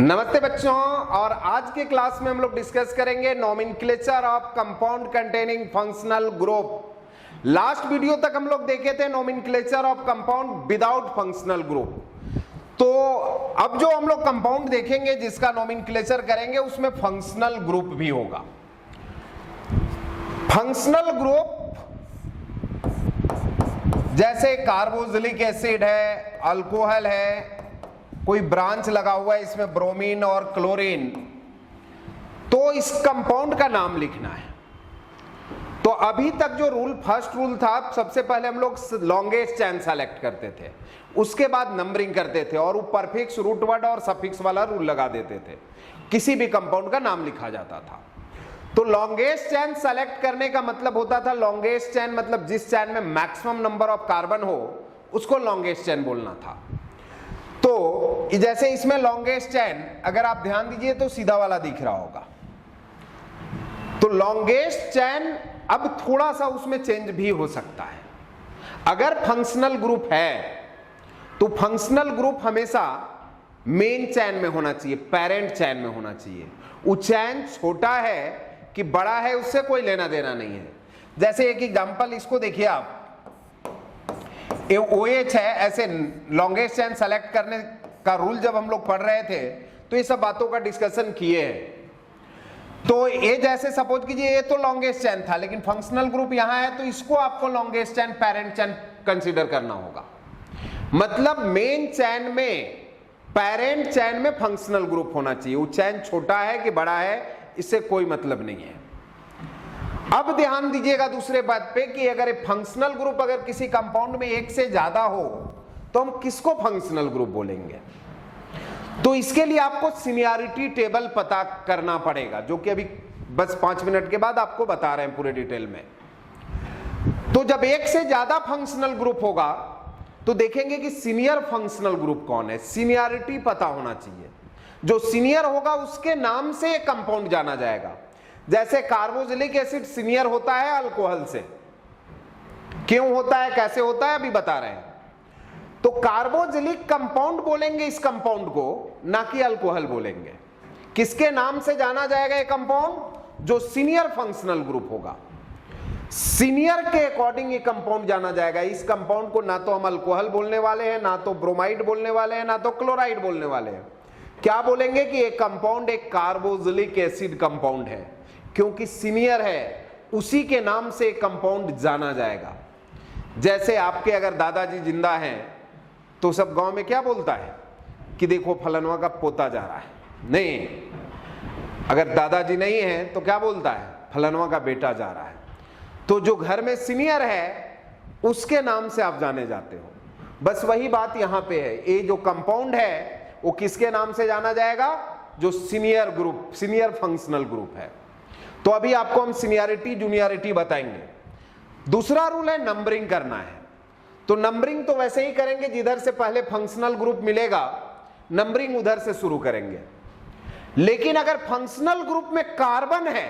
नमस्ते बच्चों, और आज के क्लास में हम लोग डिस्कस करेंगे nomenclature of compound containing functional group. Last video तक हम लोग देखे थे nomenclature of compound without functional group. तो अब जो हम लोग कंपाउंड देखेंगे जिसका नोमेनक्लेचर करेंगे उसमें फंक्शनल ग्रुप भी होगा। फंक्शनल ग्रुप जैसे कार्बोक्सिलिक एसिड है, अल्कोहल है, कोई ब्रांच लगा हुआ है इसमें ब्रोमीन और क्लोरीन, तो इस कंपाउंड का नाम लिखना है। तो अभी तक जो रूल, फर्स्ट रूल था, सबसे पहले हम लोग लॉन्गेस्ट चेन सेलेक्ट करते थे, उसके बाद नंबरिंग करते थे और वो परफिक्स, रूट वर्ड और सफिक्स वाला रूल लगा देते थे, किसी भी कंपाउंड का नाम लिखा जाता था। तो लॉन्गेस्ट चेन सेलेक्ट करने का मतलब होता था, लॉन्गेस्ट चेन मतलब जिस चेन में मैक्सिमम नंबर ऑफ कार्बन हो उसको लॉन्गेस्ट चेन बोलना था। तो जैसे इसमें लॉन्गेस्ट चेन अगर आप ध्यान दीजिए तो सीधा वाला दिख रहा होगा। तो लॉन्गेस्ट चेन अब थोड़ा सा उसमें चेंज भी हो सकता है। अगर फंक्शनल ग्रुप है तो फंक्शनल ग्रुप हमेशा मेन चेन में होना चाहिए, पेरेंट चेन में होना चाहिए। वो चेन छोटा है कि बड़ा है उससे कोई लेना देना नहीं है। जैसे एक एग्जांपल इसको देखिए आप, OH है, ऐसे लॉन्गेस्ट चेन सेलेक्ट करने का रूल जब हम लोग पढ़ रहे थे तो ये सब बातों का डिस्कशन किए हैं। तो ये जैसे सपोज कीजिए ये तो लॉन्गेस्ट चेन था, लेकिन फंक्शनल ग्रुप यहां है तो इसको आपको longest chain, parent chain consider करना होगा। मतलब मेन चेन में, पेरेंट चेन में फंक्शनल ग्रुप होना चाहिए। वो चेन छोटा है कि बड़ा है इससे कोई मतलब नहीं है। अब ध्यान दीजिएगा दूसरे बात पे कि अगर फंक्शनल ग्रुप अगर किसी कंपाउंड में एक से ज्यादा हो तो हम किसको फंक्शनल ग्रुप बोलेंगे। तो इसके लिए आपको सीनियरिटी टेबल पता करना पड़ेगा, जो कि अभी बस 5 मिनट के बाद आपको बता रहे हैं पूरे डिटेल में। तो जब एक से ज्यादा फंक्शनल ग्रुप होगा तो देखेंगे कि सीनियर फंक्शनल ग्रुप कौन है, सीनियरिटी पता होना चाहिए। जो सीनियर होगा उसके नाम से एक कंपाउंड जाना जाएगा। जैसे कार्बोक्सिलिक एसिड सीनियर होता है अल्कोहल से। क्यों होता है, कैसे होता है, अभी बता रहे हैं। तो कार्बोक्सिलिक कंपाउंड बोलेंगे इस कंपाउंड को, ना कि अल्कोहल बोलेंगे। किसके नाम से जाना जाएगा ये कंपाउंड? जो सीनियर फंक्शनल ग्रुप होगा, सीनियर के अकॉर्डिंग ये कंपाउंड जाना जाएगा। इस कंपाउंड को ना तो हम अल्कोहल बोलने वाले हैं, ना तो ब्रोमाइड बोलने वाले हैं, ना तो क्लोराइड बोलने वाले हैं। क्या बोलेंगे कि ये कंपाउंड एक कार्बोक्सिलिक एसिड कंपाउंड है, क्योंकि सीनियर है, उसी के नाम से कंपाउंड जाना जाएगा। जैसे आपके अगर दादाजी जिंदा हैं तो सब गांव में क्या बोलता है कि देखो फलनवा का पोता जा रहा है। नहीं, अगर दादाजी नहीं है तो क्या बोलता है, फलनवा का बेटा जा रहा है। तो जो घर में सीनियर है उसके नाम से आप जाने जाते हो। बस वही बात यहां पे है। ये जो कंपाउंड है वो किसके नाम से जाना जाएगा? जो senior group, senior functional group है। तो अभी आपको हम सीनियरिटी, जूनियरिटी बताएंगे। दूसरा रूल है नंबरिंग करना है। तो नंबरिंग तो वैसे ही करेंगे, जिधर से पहले फंक्शनल ग्रुप मिलेगा नंबरिंग उधर से शुरू करेंगे। लेकिन अगर फंक्शनल ग्रुप में कार्बन है,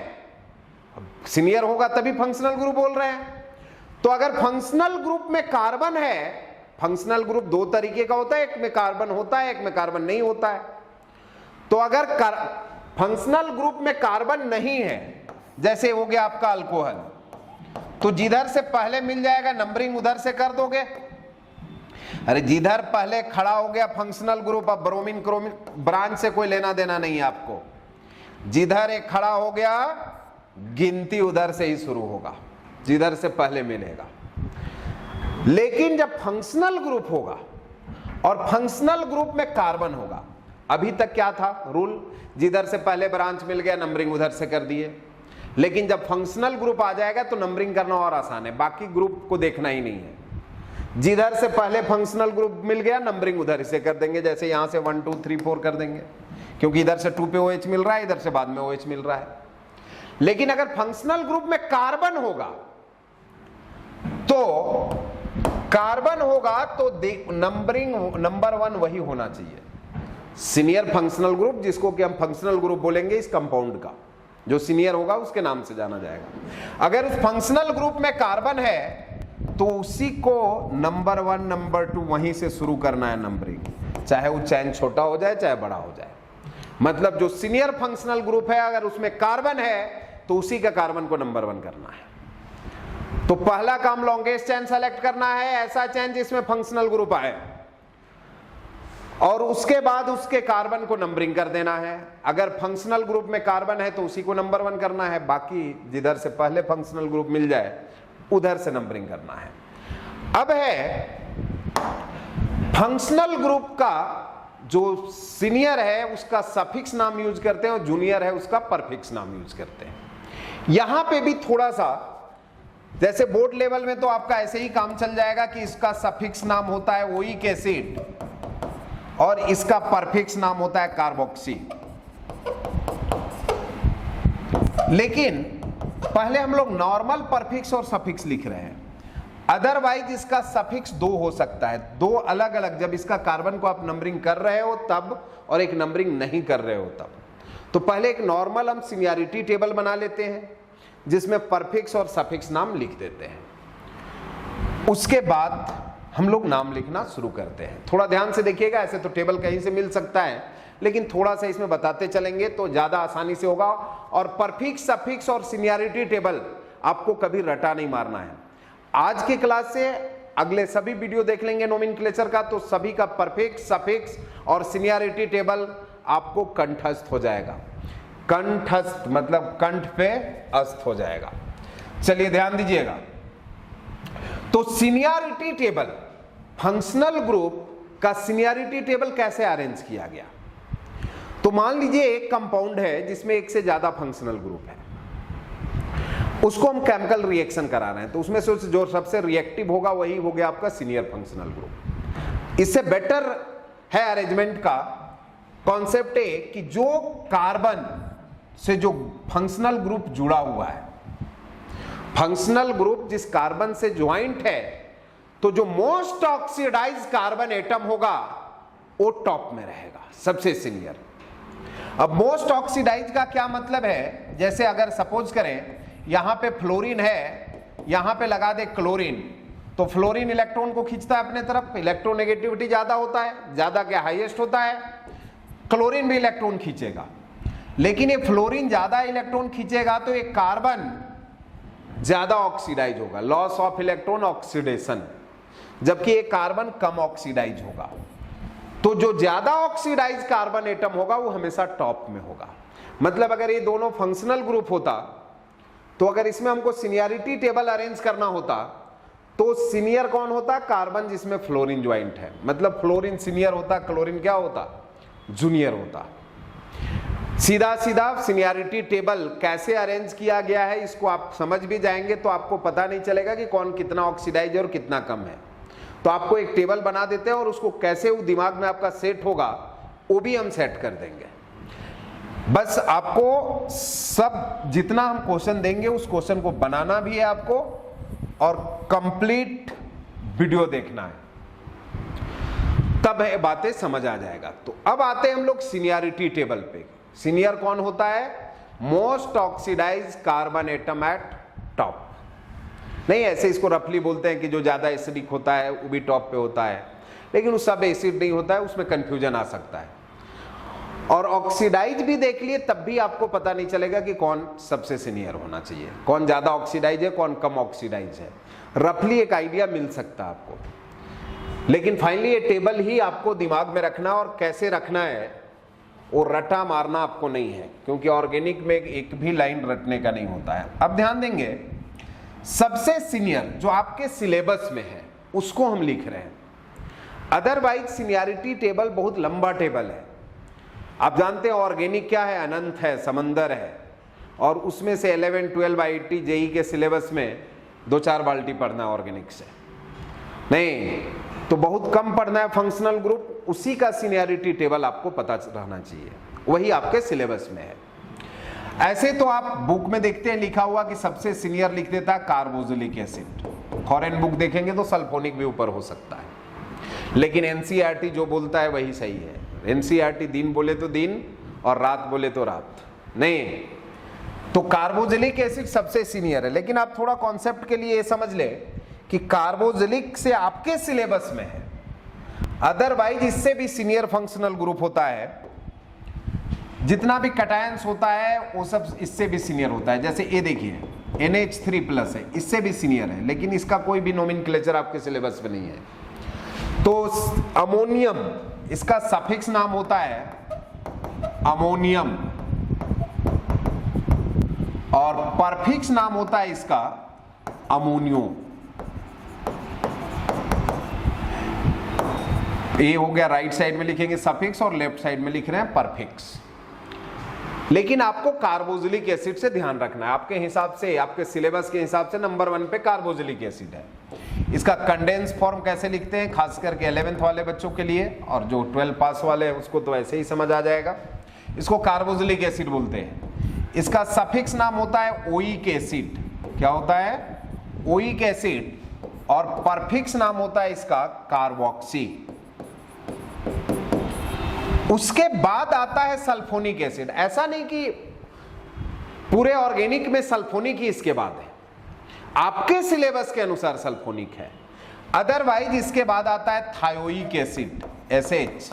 सीनियर होगा तभी फंक्शनल ग्रुप बोल रहे हैं, तो अगर फंक्शनल ग्रुप में कार्बन है, फंक्शनल ग्रुप 2 तरीके का होता है, एक में कार्बन होता है, एक में कार्बन नहीं होता है। तो अगर फंक्शनल ग्रुप में कार्बन नहीं है, जैसे हो गया आपका अल्कोहल, तो जिधर से पहले मिल जाएगा नंबरिंग उधर से कर दोगे। अरे जिधर पहले खड़ा हो गया फंक्शनल ग्रुप, अब ब्रोमीन क्रोमीन ब्रांच से कोई लेना देना नहीं है आपको। जिधर एक खड़ा हो गया गिनती उधर से ही शुरू होगा, जिधर से पहले मिलेगा। लेकिन जब फंक्शनल ग्रुप होगा और फंक्शनल ग्रुप में कार्बन होगा, अभी तक क्या था रूल, जिधर से पहले ब्रांच मिल गया नंबरिंग उधर से कर दिए। लेकिन जब फंक्शनल ग्रुप आ जाएगा तो नंबरिंग करना और आसान है, बाकी ग्रुप को देखना ही नहीं है। जिधर से पहले फंक्शनल ग्रुप मिल गया नंबरिंग उधर से कर देंगे। जैसे यहां से 1 2 3 4 कर देंगे, क्योंकि इधर से 2 पे OH मिल रहा है, इधर से बाद में OH मिल रहा है। लेकिन अगर फंक्शनल ग्रुप में कार्बन होगा तो नंबरिंग नंबर 1 वही होना चाहिए, सीनियर फंक्शनल ग्रुप, जिसको कि हम फंक्शनल ग्रुप बोलेंगे इस कंपाउंड का। जो सीनियर होगा उसके नाम से जाना जाएगा। अगर उस फंक्शनल ग्रुप में कार्बन है तो उसी को नंबर 1, नंबर 2 वहीं से शुरू करना है नंबरिंग, चाहे वो चेन छोटा हो जाए चाहे बड़ा हो जाए। मतलब जो सीनियर फंक्शनल ग्रुप है अगर उसमें कार्बन है तो उसी का कार्बन को नंबर 1 करना है। तो पहला काम लॉन्गेस्ट चेन सेलेक्ट करना है, ऐसा चेन जिसमें फंक्शनल ग्रुप आए, और उसके बाद उसके कार्बन को नंबरिंग कर देना है। अगर फंक्शनल ग्रुप में कार्बन है तो उसी को नंबर 1 करना है, बाकी जिधर से पहले फंक्शनल ग्रुप मिल जाए उधर से नंबरिंग करना है। अब है फंक्शनल ग्रुप का जो सीनियर है उसका सफिक्स नाम यूज करते हैं और जूनियर है उसका परफिक्स नाम यूज करते हैं। यहां पे भी थोड़ा सा जैसे बोर्ड लेवल में तो आपका ऐसे ही काम चल जाएगा कि इसका सफिक्स नाम होता है ओइक एसिड और इसका परफिक्स नाम होता है कार्बोक्सी। लेकिन पहले हम लोग नॉर्मल परफिक्स और सफिक्स लिख रहे हैं, अदरवाइज इसका सफिक्स 2 हो सकता है, 2 अलग अलग, जब इसका कार्बन को आप नंबरिंग कर रहे हो तब और एक नंबरिंग नहीं कर रहे हो तब। तो पहले एक नॉर्मल हम सीनियरिटी टेबल बना लेते हैं जिसमें परफिक्स और सफिक्स नाम लिख देते हैं, उसके बाद हम लोग नाम लिखना शुरू करते हैं। थोड़ा ध्यान से देखिएगा, ऐसे तो टेबल कहीं से मिल सकता है लेकिन थोड़ा सा इसमें बताते चलेंगे तो ज्यादा आसानी से होगा। और परफिक्स, सफिक्स और सीनियरिटी टेबल आपको कभी रटा नहीं मारना है। आज की क्लास से अगले सभी वीडियो देख लेंगे नोमेनक्लेचर का, तो सभी का परफिक्स, सफिक्स और सीनियरिटी टेबल आपको कंठस्थ हो जाएगा। कंठस्थ मतलब कंठ पे अस्थ हो जाएगा। चलिए ध्यान दीजिएगा। तो सीनियरिटी टेबल, फंक्शनल ग्रुप का सीनियरिटी टेबल कैसे अरेंज किया गया? तो मान लीजिए एक कंपाउंड है जिसमें एक से ज्यादा फंक्शनल ग्रुप है, उसको हम केमिकल रिएक्शन करा रहे हैं, तो उसमें से जो सबसे रिएक्टिव होगा वही हो गया आपका सीनियर फंक्शनल ग्रुप। इससे बेटर है अरेंजमेंट का कॉन्सेप्ट है कि जो कार्बन से जो फंक्शनल ग्रुप जुड़ा हुआ है, फंक्शनल ग्रुप जिस कार्बन से ज्वाइंट है, तो जो मोस्ट ऑक्सीडाइज कार्बन एटम होगा वो टॉप में रहेगा, सबसे सीनियर। अब मोस्ट ऑक्सीडाइज का क्या मतलब है? जैसे अगर सपोज करें यहां पे फ्लोरीन है, यहां पे लगा दे क्लोरीन, तो फ्लोरीन इलेक्ट्रॉन को खींचता है अपने तरफ, इलेक्ट्रोनेगेटिविटी ज्यादा होता है, ज्यादा क्या हाईएस्ट होता है, क्लोरीन भी इलेक्ट्रॉन खींचेगा। लेकिन ये फ्लोरीन ज्यादा इलेक्ट्रॉन खींचेगा तो एक कार्बन ज्यादा ऑक्सीडाइज होगा, लॉस ऑफ इलेक्ट्रॉन ऑक्सीडेशन, जबकि एक कार्बन कम ऑक्सीडाइज होगा। तो जो ज्यादा ऑक्सीडाइज कार्बन एटम होगा वो हमेशा टॉप में होगा। मतलब अगर ये दोनों फंक्शनल ग्रुप होता तो अगर इसमें हमको सीनियरिटी टेबल अरेंज करना होता तो सीनियर कौन होता? कार्बन जिसमें फ्लोरीन ज्वाइंट है, मतलब फ्लोरीन सीनियर होता, क्लोरीन क्या होता? जूनियर होता। सीधा सीधा सीनियरिटी टेबल कैसे अरेंज किया गया है इसको आप समझ भी जाएंगे तो आपको पता नहीं चलेगा कि कौन कितना ऑक्सीडाइज और कितना कम है। तो आपको एक टेबल बना देते हैं और उसको कैसे वो दिमाग में आपका सेट होगा वो भी हम सेट कर देंगे। बस आपको सब जितना हम क्वेश्चन देंगे उस क्वेश्चन को बनाना भी है आपको और कंप्लीट वीडियो देखना है, तब है बातें समझ आ जाएगा। तो अब आते हैं हम लोग सीनियरिटी टेबल पे। सीनियर कौन होता है? Most oxidise carbon atom at top. नहीं, ऐसे इसको रफली बोलते हैं कि जो ज्यादा एसिडिक होता है वो भी टॉप पे होता है, लेकिन वो सब एसिड नहीं होता है, उसमें कंफ्यूजन आ सकता है। और ऑक्सीडाइज भी देख लिए तब भी आपको पता नहीं चलेगा कि कौन सबसे सीनियर होना चाहिए, कौन ज्यादा ऑक्सीडाइज है, कौन कम ऑक्सीडाइज है। रफली एक आइडिया मिल सकता है आपको, लेकिन फाइनली ये टेबल ही आपको दिमाग में रखना और कैसे रखना है वो रटा मारना आपको नहीं है, क्योंकि ऑर्गेनिक में एक भी लाइन रटने का नहीं होता है। अब ध्यान देंगे, सबसे सीनियर जो आपके सिलेबस में है उसको हम लिख रहे हैं। अदरवाइज सीनियरिटी टेबल बहुत लंबा टेबल है। आप जानते हैं ऑर्गेनिक क्या है? अनंत है, समंदर है, और उसमें से 11, 12, IIT, जेई के सिलेबस में 2-4 बाल्टी पढ़ना है ऑर्गेनिक से, नहीं तो बहुत कम पढ़ना है फंक्शनल ग्रुप। उसी का सीनियरिटी टेबल आपको पता रहना चाहिए, वही आपके सिलेबस में है। ऐसे तो आप बुक में देखते हैं लिखा हुआ कि सबसे सीनियर लिख देता है कार्बोक्सिलिक एसिड, फॉरेन बुक देखेंगे तो सल्फोनिक भी ऊपर हो सकता है, लेकिन एनसीईआरटी जो बोलता है वही सही है। एनसीईआरटी दिन बोले तो दिन और रात बोले तो रात, नहीं तो कार्बोक्सिलिक एसिड सबसे सीनियर है। लेकिन आप थोड़ा कॉन्सेप्ट के लिए ये समझ ले कि कार्बोक्सिलिक से आपके सिलेबस में है, अदरवाइज इससे भी सीनियर फंक्शनल ग्रुप होता है जितना भी कटायंस होता है वो सब इससे भी सीनियर होता है। जैसे ये देखिए NH3+ है, इससे भी सीनियर है, लेकिन इसका कोई भी नोमेनक्लेचर आपके सिलेबस में नहीं है। तो अमोनियम, इसका सफिक्स नाम होता है अमोनियम और परफिक्स नाम होता है इसका अमोनियो। ये हो गया, राइट साइड में लिखेंगे सफिक्स और लेफ्ट साइड में लिख रहे हैं परफिक्स। लेकिन आपको कार्बोक्सिलिक एसिड से ध्यान रखना है, आपके हिसाब से, आपके सिलेबस के हिसाब से नंबर 1 पे कार्बोक्सिलिक एसिड है। इसका कंडेंस फॉर्म कैसे लिखते हैं, खास करके 11th वाले बच्चों के लिए, और जो 12 पास वाले हैं उसको तो ऐसे ही समझ आ जाएगा। इसको कार्बोक्सिलिक एसिड बोलते हैं। इसका सफिक्स नाम होता है ओइक एसिड। क्या होता है? Oic acid. और परफिक्स नाम होता है इसका कार्बोक्सी। उसके बाद आता है सल्फोनिक एसिड। ऐसा नहीं कि पूरे ऑर्गेनिक में सल्फोनिक ही इसके बाद है, आपके सिलेबस के अनुसार सल्फोनिक है। अदरवाइज इसके बाद आता है थायोइक एसिड SH,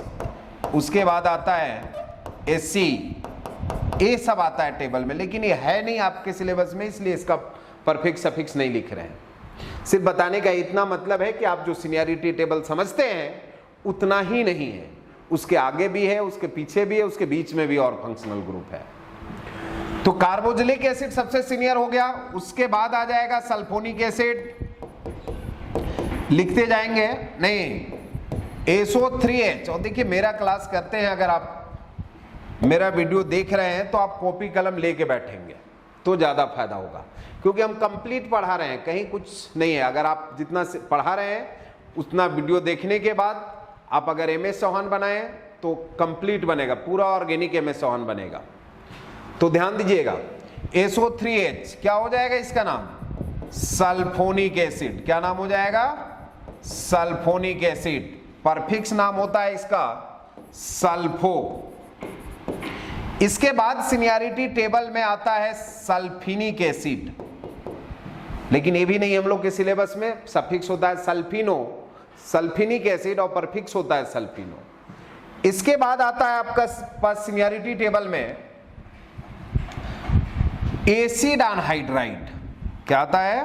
उसके बाद आता है Ac, ये सब आता है टेबल में, लेकिन ये है नहीं आपके सिलेबस में, इसलिए इसका परफिक्स सफिक्स नहीं लिख रहे हैं। सिर्फ बताने का इतना मतलब है कि आप जो सीनियरिटी टेबल समझते हैं उतना ही नहीं है, उसके आगे भी है, उसके पीछे भी है, उसके बीच में भी और फंक्शनल ग्रुप है। तो कार्बोक्सिलिक एसिड सबसे सीनियर हो गया। उसके बाद आ जाएगा सल्फोनिक एसिड, लिखते जाएंगे नहीं SO3H। और देखिए मेरा क्लास करते हैं, अगर आप मेरा वीडियो देख रहे हैं तो आप कॉपी कलम लेके बैठेंगे तो ज्यादा फायदा होगा, क्योंकि हम कंप्लीट पढ़ा रहे हैं, कहीं कुछ नहीं है। अगर आप जितना पढ़ा रहे हैं उतना वीडियो देखने के बाद आप अगर MS चौहान बनाए तो कंप्लीट बनेगा, पूरा ऑर्गेनिक MS चौहान बनेगा। तो ध्यान दीजिएगा, SO3H क्या हो जाएगा इसका नाम? Sulphonic acid. क्या नाम हो जाएगा? Sulphonic acid. परफिक्स नाम होता है इसका सल्फो। इसके बाद सीनियरिटी टेबल में आता है सल्फिनिक एसिड, लेकिन ये भी नहीं हम लोग के सिलेबस में। सफिक्स होता है सल्फिनो, सल्फिनिक एसिड, और परफिक्स होता है सल्फिनो। इसके बाद आता है आपका पास सीनियरिटी टेबल में एसिड अनहाइड्राइड। क्या आता है?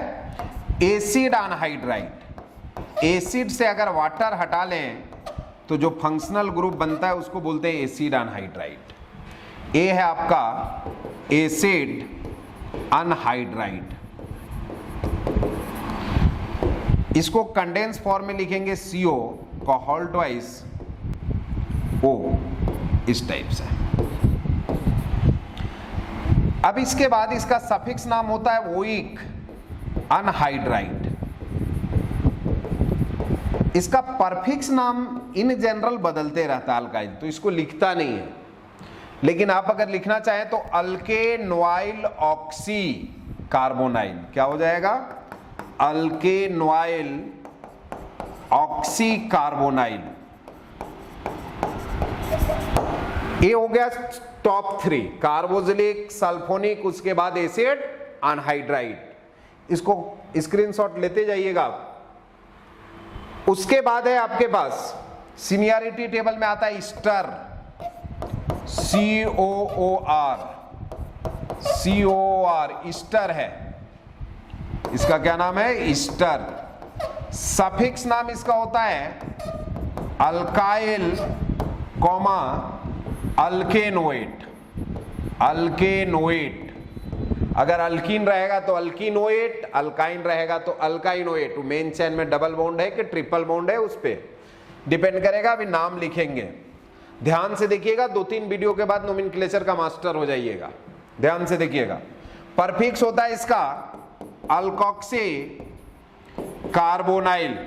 Acid anhydride. एसिड से अगर वाटर हटा लें तो जो फंक्शनल ग्रुप बनता है उसको बोलते हैं एसिड अनहाइड्राइड। ये है आपका एसिड अनहाइड्राइड। इसको कंडेंस फॉर्म में लिखेंगे CO का होल ट्वाइस O, इस टाइप से। अब इसके बाद इसका सफिक्स नाम होता है ओइक अनहाइड्राइड। इसका परफिक्स नाम इन जनरल बदलते रहता है अल्काइल, तो इसको लिखता नहीं है, लेकिन आप अगर लिखना चाहें तो अल्केनोइल ऑक्सी कार्बोनाइल। क्या हो जाएगा? अल्केनोइल ऑक्सी कार्बोनाइल। ये हो गया टॉप 3, कार्बोक्सिलिक, सल्फोनिक, उसके बाद एसिड अनहाइड्राइड। इसको स्क्रीनशॉट लेते जाइएगा। उसके बाद है आपके पास सीनियरिटी टेबल में आता है स्टर, COOR, स्टर है। इसका क्या नाम है? स्टर। सफिक्स नाम इसका होता है अल्काइल कॉमा अल्केनोएट। अल्केनोएट, अगर अल्कीन रहेगा तो अल्कीनोएट, अल्काइन रहेगा तो अल्काइनोएट। मेन चेन में डबल बॉन्ड है कि ट्रिपल बॉन्ड है उस पर डिपेंड करेगा, अभी नाम लिखेंगे। ध्यान से देखिएगा, 2-3 वीडियो के बाद नोमेनक्लेचर का मास्टर हो जाइएगा। ध्यान से देखिएगा। परफिक्स होता है इसका अल्कोक्सी कार्बोनाइल,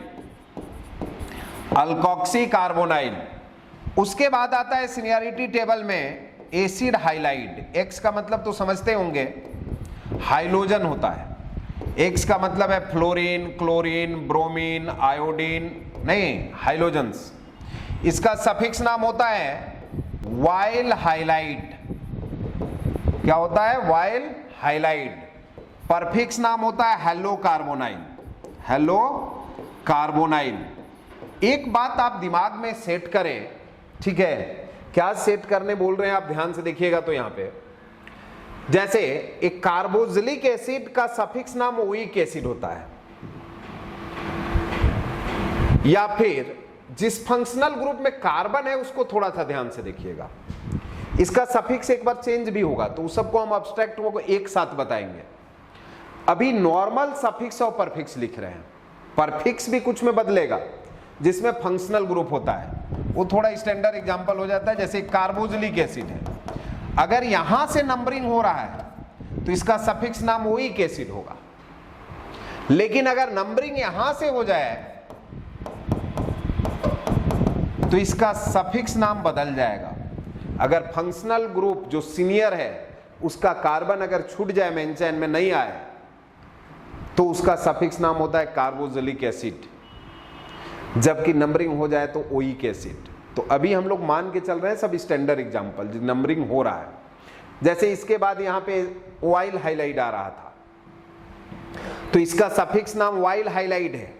अल्कोक्सी कार्बोनाइल। उसके बाद आता है सीनियरिटी टेबल में एसिड हाइलाइड। एक्स का मतलब तो समझते होंगे, हाइलोजन होता है। एक्स का मतलब है फ्लोरीन, क्लोरीन, ब्रोमीन, आयोडीन, नहीं हाइलोजन्स। इसका सफिक्स नाम होता है वाइल हाइलाइड। क्या होता है? While halide. परफिक्स नाम होता है हेलो कार्बोनाइल। Hello carbonyl. एक बात आप दिमाग में सेट करें, ठीक है, क्या सेट करने बोल रहे हैं आप ध्यान से देखिएगा। तो यहां पे जैसे एक कार्बोक्सिलिक एसिड का सफिक्स नाम ओइक एसिड होता है, या फिर जिस फंक्शनल ग्रुप में कार्बन है उसको थोड़ा सा ध्यान से देखिएगा, इसका सफिक्स एक बार चेंज भी होगा, तो उस सबको हम अब्स्ट्रैक्ट को एक साथ बताएंगे। अभी नॉर्मल सफिक्स और परफिक्स लिख रहे हैं, परफिक्स भी कुछ में बदलेगा जिसमें फंक्शनल ग्रुप होता है, वो थोड़ा स्टैंडर्ड एग्जांपल हो जाता है। जैसे कार्बोक्सिलिक एसिड है, अगर यहां से नंबरिंग हो रहा है तो इसका सफिक्स नाम ओइक एसिड होगा, लेकिन अगर नंबरिंग यहां से हो जाए तो इसका सफिक्स नाम बदल जाएगा। अगर फंक्शनल ग्रुप जो सीनियर है उसका कार्बन अगर छूट जाए, मेन चेन में नहीं आए, तो उसका सफिक्स नाम होता है कार्बोक्सिलिक एसिड, जबकि नंबरिंग हो जाए तो ओइक एसिड। तो अभी हम लोग मान के चल रहे हैं सब स्टैंडर्ड एग्जांपल नंबरिंग हो रहा है। जैसे इसके बाद यहां पे वाइल हाइलाइड आ रहा था, तो इसका सफिक्स नाम वाइल हाइलाइड है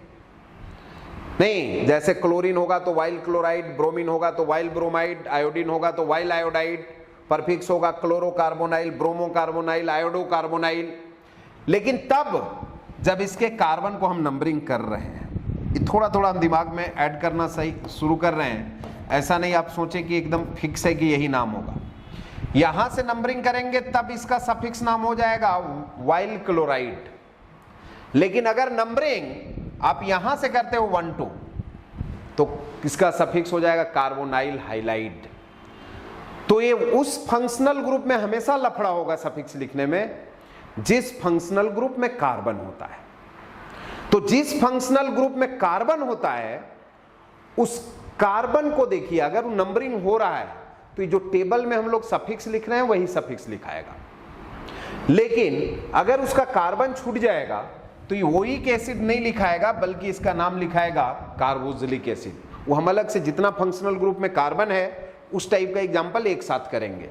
नहीं। जैसे क्लोरीन होगा तो वाइल क्लोराइड, ब्रोमीन होगा तो वाइल ब्रोमाइड, आयोडीन होगा तो वाइल आयोडाइड, परफिक्स होगा क्लोरोकार्बोनाइल, ब्रोमोकार्बोनाइल, आयोडोकार्बोनाइल। लेकिन तब जब इसके कार्बन को हम नंबरिंग कर रहे हैं, ये थोड़ा थोड़ा हम दिमाग में ऐड करना सही शुरू कर रहे हैं, ऐसा नहीं आप सोचें कि एकदम फिक्स है कि यही नाम होगा। यहां से नंबरिंग करेंगे तब इसका सफिक्स नाम हो जाएगा वाइल क्लोराइड, लेकिन अगर नंबरिंग आप यहां से करते हो 1 2, तो इसका सफिक्स हो जाएगा कार्बोनाइल हाइलाइड। तो ये उस फंक्शनल ग्रुप में हमेशा लफड़ा होगा सफिक्स लिखने में जिस फंक्शनल ग्रुप में कार्बन होता है। तो जिस फंक्शनल ग्रुप में कार्बन होता है उस कार्बन को देखिए, अगर नंबरिंग हो रहा है तो जो टेबल में हम लोग सफिक्स लिख रहे हैं वही सफिक्स लिखाएगा। लेकिन अगर उसका कार्बन छूट जाएगा तो ये ओइक एसिड नहीं लिखाएगा, बल्कि इसका नाम लिखाएगा कार्बोक्सिलिक एसिड। वो हम अलग से जितना फंक्शनल ग्रुप में कार्बन है उस टाइप का एग्जांपल एक साथ करेंगे,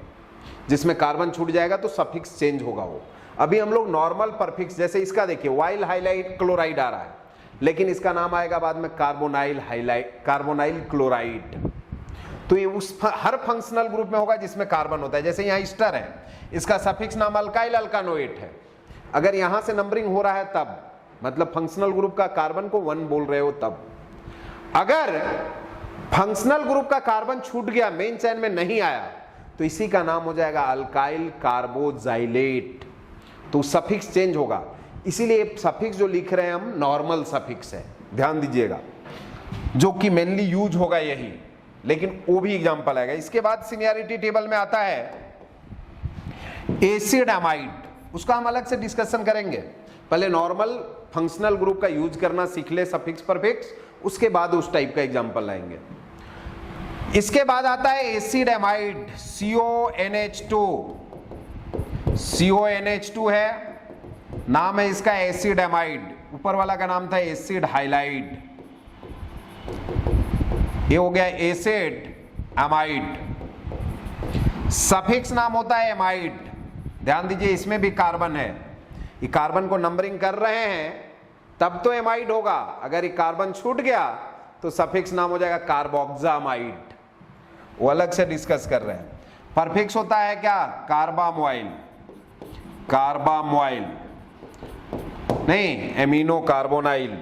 जिसमें कार्बन छूट जाएगा तो सफिक्स चेंज होगा वो। अभी हम लोग नॉर्मल परफिक्स, जैसे इसका देखिए वाइल हाइलाइड क्लोराइड आ रहा है, लेकिन इसका नाम आएगा बाद में कार्बोनाइल हाइलाइड, कार्बोनाइल क्लोराइड। तो ये उस हर फंक्शनल ग्रुप में होगा जिसमें कार्बन होता है। जैसे यहाँ ईस्टर है, इसका सफिक्स नाम अल्काइल अल्कानोएट है। अगर यहां से नंबरिंग हो रहा है तब, मतलब फंक्शनल ग्रुप का कार्बन को 1 बोल रहे हो तब। अगर फंक्शनल ग्रुप का कार्बन छूट गया, मेन चेन में नहीं आया, तो इसी का नाम हो जाएगा अल्काइल कार्बोक्सिलेट। तो सफिक्स चेंज होगा, इसीलिए सफिक्स जो लिख रहे हैं हम नॉर्मल सफिक्स है, ध्यान दीजिएगा, जो कि मेनली यूज होगा यही, लेकिन वो भी एग्जांपल आएगा। इसके बाद सीनियरिटी टेबल में आता है एसिड एमाइड, उसका हम अलग से डिस्कशन करेंगे। पहले नॉर्मल फंक्शनल ग्रुप का यूज करना सीख ले, सफिक्स परफिक्स, उसके बाद उस टाइप का एग्जांपल लाएंगे। इसके बाद आता है एसिड एमाइड, CONH2। CONH2 है, नाम है इसका एसिड एमाइड। ऊपर वाला का नाम था एसिड हाइलाइड, ये हो गया एसिड एमाइड। सफिक्स नाम होता है एमाइड। ध्यान दीजिए, इसमें भी कार्बन है, ये कार्बन को नंबरिंग कर रहे हैं तब तो एमाइड होगा। अगर ये कार्बन छूट गया तो सफिक्स नाम हो जाएगा कार्बोक्सामाइड, वो अलग से डिस्कस कर रहे हैं। परफिक्स होता है क्या, कार्बामोइल, कार्बामोइल नहीं, एमिनो कार्बोनाइल।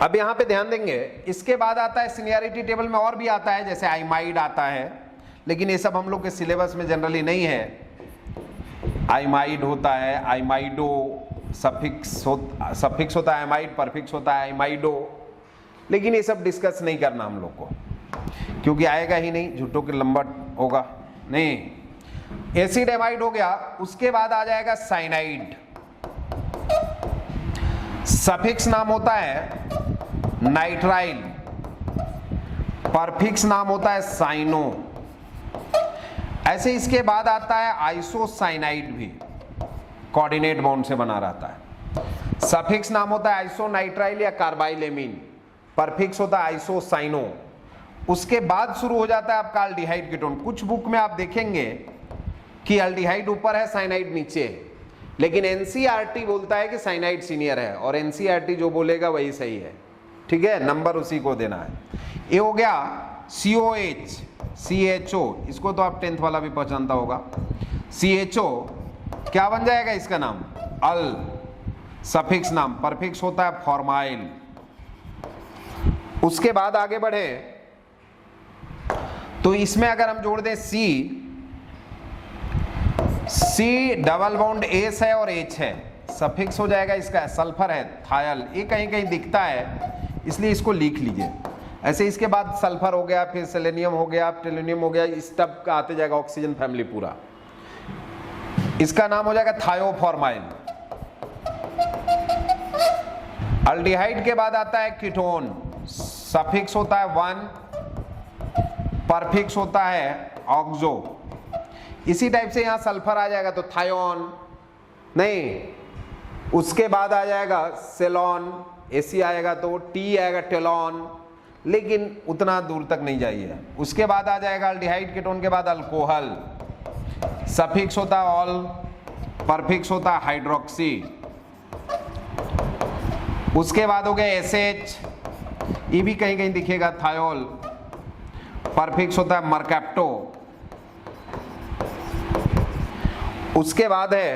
अब यहां पे ध्यान देंगे, इसके बाद आता है सीनियरिटी टेबल में और भी आता है, जैसे आइमाइड आता है, लेकिन ये सब हम लोग के सिलेबस में जनरली नहीं है। आइमाइड होता है, आइमाइडो, सफिक्स होता है आइमाइड, परफिक्स होता है आइमाइडो, लेकिन ये सब डिस्कस नहीं करना हम लोग को, क्योंकि आएगा ही नहीं, झूठों के लंबा होगा नहीं। एसिड एमाइड हो गया, उसके बाद आ जाएगा साइनाइड। सफिक्स नाम होता है नाइट्राइल, परफिक्स नाम होता है साइनो। ऐसे इसके बाद आता है आइसोसाइनाइड, भी कोऑर्डिनेट बॉन्ड से बना रहता है। सफिक्स नाम होता है आइसोनाइट्राइल या कार्बाइलेमिन, परफिक्स होता है आइसोसाइनो। उसके बाद शुरू हो जाता है आपका अल्डिहाइड कीटोन। कुछ बुक में आप देखेंगे कि अल्डिहाइड ऊपर है, साइनाइड नीचे है, लेकिन एनसीईआरटी बोलता है कि साइनाइड सीनियर है, और एनसीईआरटी जो बोलेगा वही सही है, ठीक है, नंबर उसी को देना है। ये हो गया COH, CHO, इसको तो आप 10th वाला भी पहचानता होगा। CHO क्या बन जाएगा इसका नाम? अल, सफिक्स नाम, परफिक्स होता है फॉर्माइल। उसके बाद आगे बढ़े तो इसमें अगर हम जोड़ दें C डबल बॉन्ड एस है और H है, सफिक्स हो जाएगा इसका, सल्फर है थायल, ये कहीं कहीं दिखता है इसलिए इसको लिख लीजिए। ऐसे इसके बाद सल्फर हो गया, फिर सेलेनियम हो गया, टेलुनियम हो गया, इस तब का आते जाएगा ऑक्सीजन फैमिली पूरा, इसका नाम हो जाएगा थायोफॉर्माइल। अल्डिहाइड के बाद आता है कीटोन, सफिक्स होता है 1, परफिक्स होता है ऑक्सो। इसी टाइप से यहां सल्फर आ जाएगा तो थायोन नहीं, उसके बाद आ जाएगा सेलॉन, एसी आएगा तो टी आएगा टेलॉन, लेकिन उतना दूर तक नहीं जाइए। उसके बाद आ जाएगा अल्डिहाइड कीटोन के बाद अल्कोहल, सफिक्स होता है ऑल, परफिक्स होता है हाइड्रोक्सी। उसके बाद हो गया एसएच, ये भी कहीं कहीं दिखेगा थायोल, परफिक्स होता है मरकैप्टो। उसके बाद है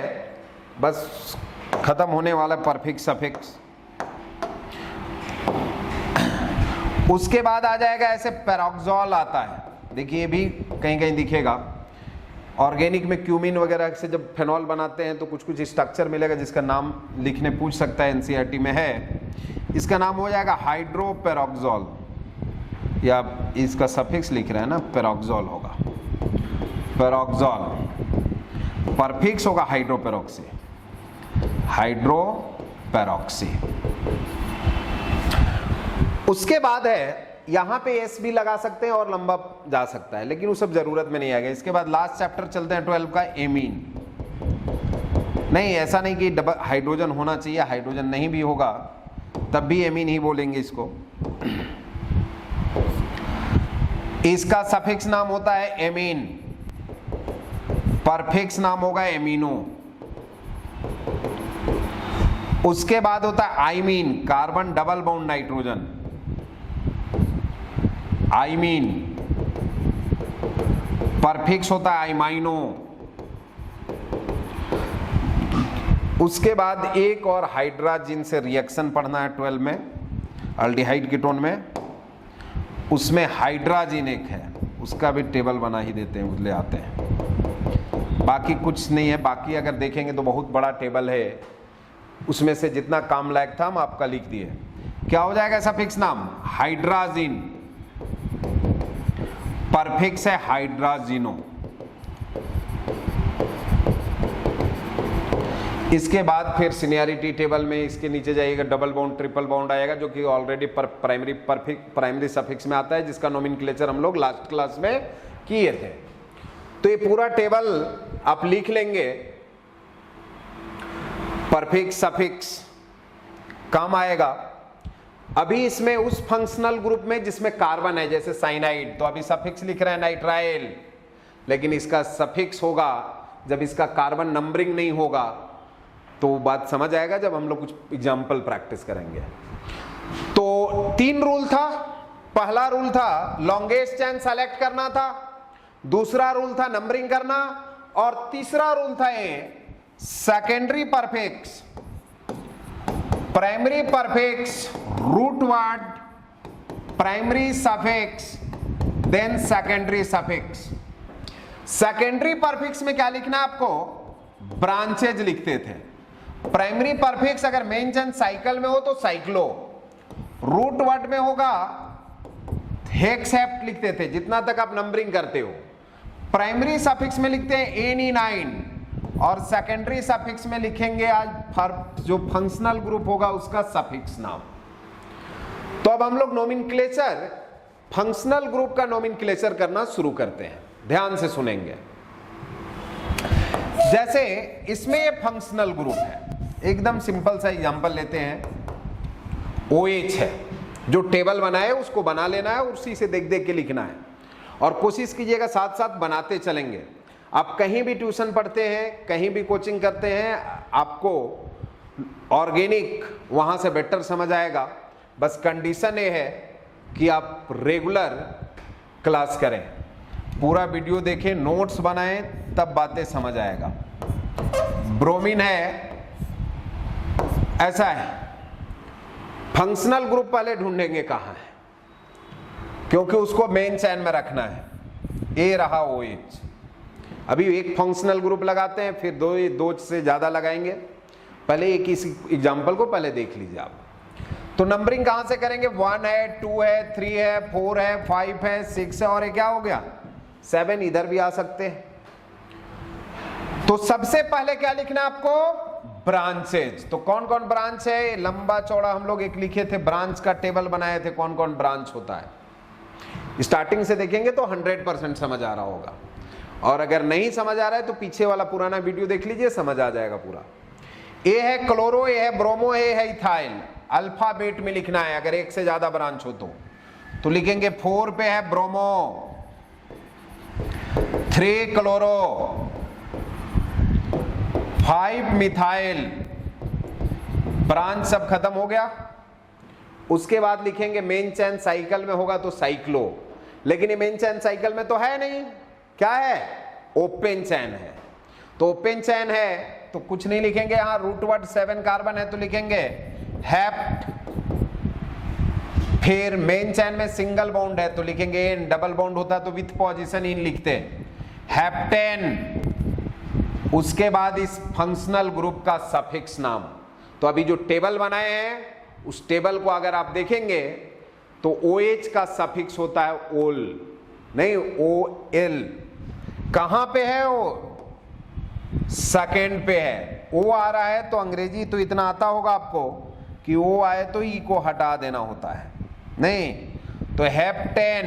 बस खत्म होने वाला परफिक्स सफिक्स। उसके बाद आ जाएगा ऐसे पेरोक्सोल आता है, देखिए ये भी कहीं कहीं दिखेगा। ऑर्गेनिक में क्यूमिन वगैरह से जब फेनॉल बनाते हैं तो कुछ कुछ स्ट्रक्चर मिलेगा जिसका नाम लिखने पूछ सकता है, एनसीईआरटी में है। इसका नाम हो जाएगा हाइड्रोपेरोक्सोल, या इसका सफिक्स लिख रहे हैं ना, पेरोक्सोल होगा, पेरोक्सोल, परफिक्स होगा हाइड्रोपेरोक्सी, हाइड्रोपेरोक्सी। उसके बाद है यहां पे एस भी लगा सकते हैं और लंबा जा सकता है, लेकिन वो सब जरूरत में नहीं आएगा। इसके बाद लास्ट चैप्टर चलते हैं 12 का, एमीन। नहीं, ऐसा नहीं कि डबल हाइड्रोजन होना चाहिए, हाइड्रोजन नहीं भी होगा तब भी एमीन ही बोलेंगे इसको। इसका सफिक्स नाम होता है एमीन, परफिक्स नाम होगा एमिनो। उसके बाद होता है imine, carbon double bond nitrogen, imine, prefix होता है आइमाइनो। उसके बाद एक और हाइड्राजिन से रिएक्शन पढ़ना है 12 में, अल्डिहाइड कीटोन में, उसमें हाइड्राजिन एक है, उसका भी टेबल बना ही देते हैं, ले आते हैं। बाकी कुछ नहीं है, बाकी अगर देखेंगे तो बहुत बड़ा टेबल है, उसमें से जितना काम लायक था हम आपका लिख दिए। क्या हो जाएगा सफिक्स नाम? हाइड्राजिन, परफिक्स है हाइड्राजिनो। इसके बाद फिर सीनियरिटी टेबल में इसके नीचे जाइएगा, डबल बॉन्ड ट्रिपल बॉन्ड आएगा, जो कि ऑलरेडी प्राइमरी सफिक्स में आता है, जिसका नोमेनक्लेचर हम लोग लास्ट क्लास में किए थे। तो ये पूरा टेबल आप लिख लेंगे, परफिक्स सफिक्स काम आएगा। अभी इसमें उस फंक्शनल ग्रुप में जिसमें कार्बन है, जैसे साइनाइड, तो अभी सफिक्स लिख रहे हैं नाइट्राइल, लेकिन इसका सफिक्स होगा जब इसका कार्बन नंबरिंग नहीं होगा, तो बात समझ आएगा जब हम लोग कुछ एग्जाम्पल प्रैक्टिस करेंगे। तो 3 रूल था। पहला रूल था लॉन्गेस्ट चेन सेलेक्ट करना था, दूसरा रूल था नंबरिंग करना, और तीसरा रूल था secondary prefix, primary prefix, root word, primary suffix, then secondary suffix. Secondary prefix में क्या लिखना है आपको? ब्रांचेज लिखते थे। प्राइमरी परफिक्स अगर मेन चेन साइकिल में हो तो साइक्लो, रूट वर्ड में होगा हेक्सेप्ट लिखते थे, जितना तक आप नंबरिंग करते हो। प्राइमरी सफिक्स में लिखते हैं एनी9, और सेकेंडरी सफिक्स में लिखेंगे आज जो फंक्शनल ग्रुप होगा उसका सफिक्स नाम। तो अब हम लोग नोमेनक्लेचर, फंक्शनल ग्रुप का नोमेनक्लेचर करना शुरू करते हैं, ध्यान से सुनेंगे। जैसे इसमें ये फंक्शनल ग्रुप है, एकदम सिंपल सा एग्जांपल लेते हैं, OH है, जो टेबल बनाए उसको बना लेना है, उसी से देख देख के लिखना है, और कोशिश कीजिएगा साथ साथ बनाते चलेंगे। आप कहीं भी ट्यूशन पढ़ते हैं, कहीं भी कोचिंग करते हैं, आपको ऑर्गेनिक वहां से बेटर समझ आएगा। बस कंडीशन ये है कि आप रेगुलर क्लास करें। पूरा वीडियो देखें, नोट्स बनाएं, तब बातें समझ आएगा। ब्रोमीन है, ऐसा है। फंक्शनल ग्रुप पहले ढूंढेंगे कहां है, क्योंकि उसको मेन चैन में रखना है। ए रहा OH, अभी एक फंक्शनल ग्रुप लगाते हैं, फिर दो से ज्यादा लगाएंगे। पहले एक इस एग्जांपल को पहले देख लीजिए आप। तो नंबरिंग कहां से करेंगे? 1 है, 2 है, 3 है, 4 है, 5 है, 6 है, और ये क्या हो गया 7। इधर भी आ सकते हैं। तो सबसे पहले क्या लिखना है आपको? ब्रांचेज। तो कौन कौन ब्रांच है? लंबा चौड़ा हम लोग एक लिखे थे, ब्रांच का टेबल बनाए थे, कौन कौन ब्रांच होता है। स्टार्टिंग से देखेंगे तो 100% समझ आ रहा होगा, और अगर नहीं समझ आ रहा है तो पीछे वाला पुराना वीडियो देख लीजिए, समझ आ जाएगा पूरा। ए है क्लोरो, ए है ब्रोमो, ए है इथाइल। अल्फाबेट में लिखना है, अगर एक से ज्यादा ब्रांच हो तो लिखेंगे 4 पे है ब्रोमो, 3 क्लोरो, 5 मिथाइल। ब्रांच सब खत्म हो गया। उसके बाद लिखेंगे मेन चैन साइकिल में होगा तो साइक्लो, लेकिन ये मेन चैन साइकिल में तो है नहीं। क्या है? ओपन चैन है। तो ओपन चैन है तो कुछ नहीं लिखेंगे, यहां रूट वर्ड 7 कार्बन है तो लिखेंगे हेप्ट। फिर मेन चैन में सिंगल बॉन्ड है तो लिखेंगे एन, डबल बॉन्ड होता तो विथ पोजीशन इन लिखते हेप्टेन। उसके बाद इस फंक्शनल ग्रुप का सफिक्स नाम। तो अभी जो टेबल बनाए हैं उस टेबल को अगर आप देखेंगे तो OH का सफिक्स होता है ओल, नहीं OL। कहां पे है? वो सेकेंड पे है। O आ रहा है तो अंग्रेजी तो इतना आता होगा आपको कि O आए तो E को हटा देना होता है, नहीं तो हेप्टेन।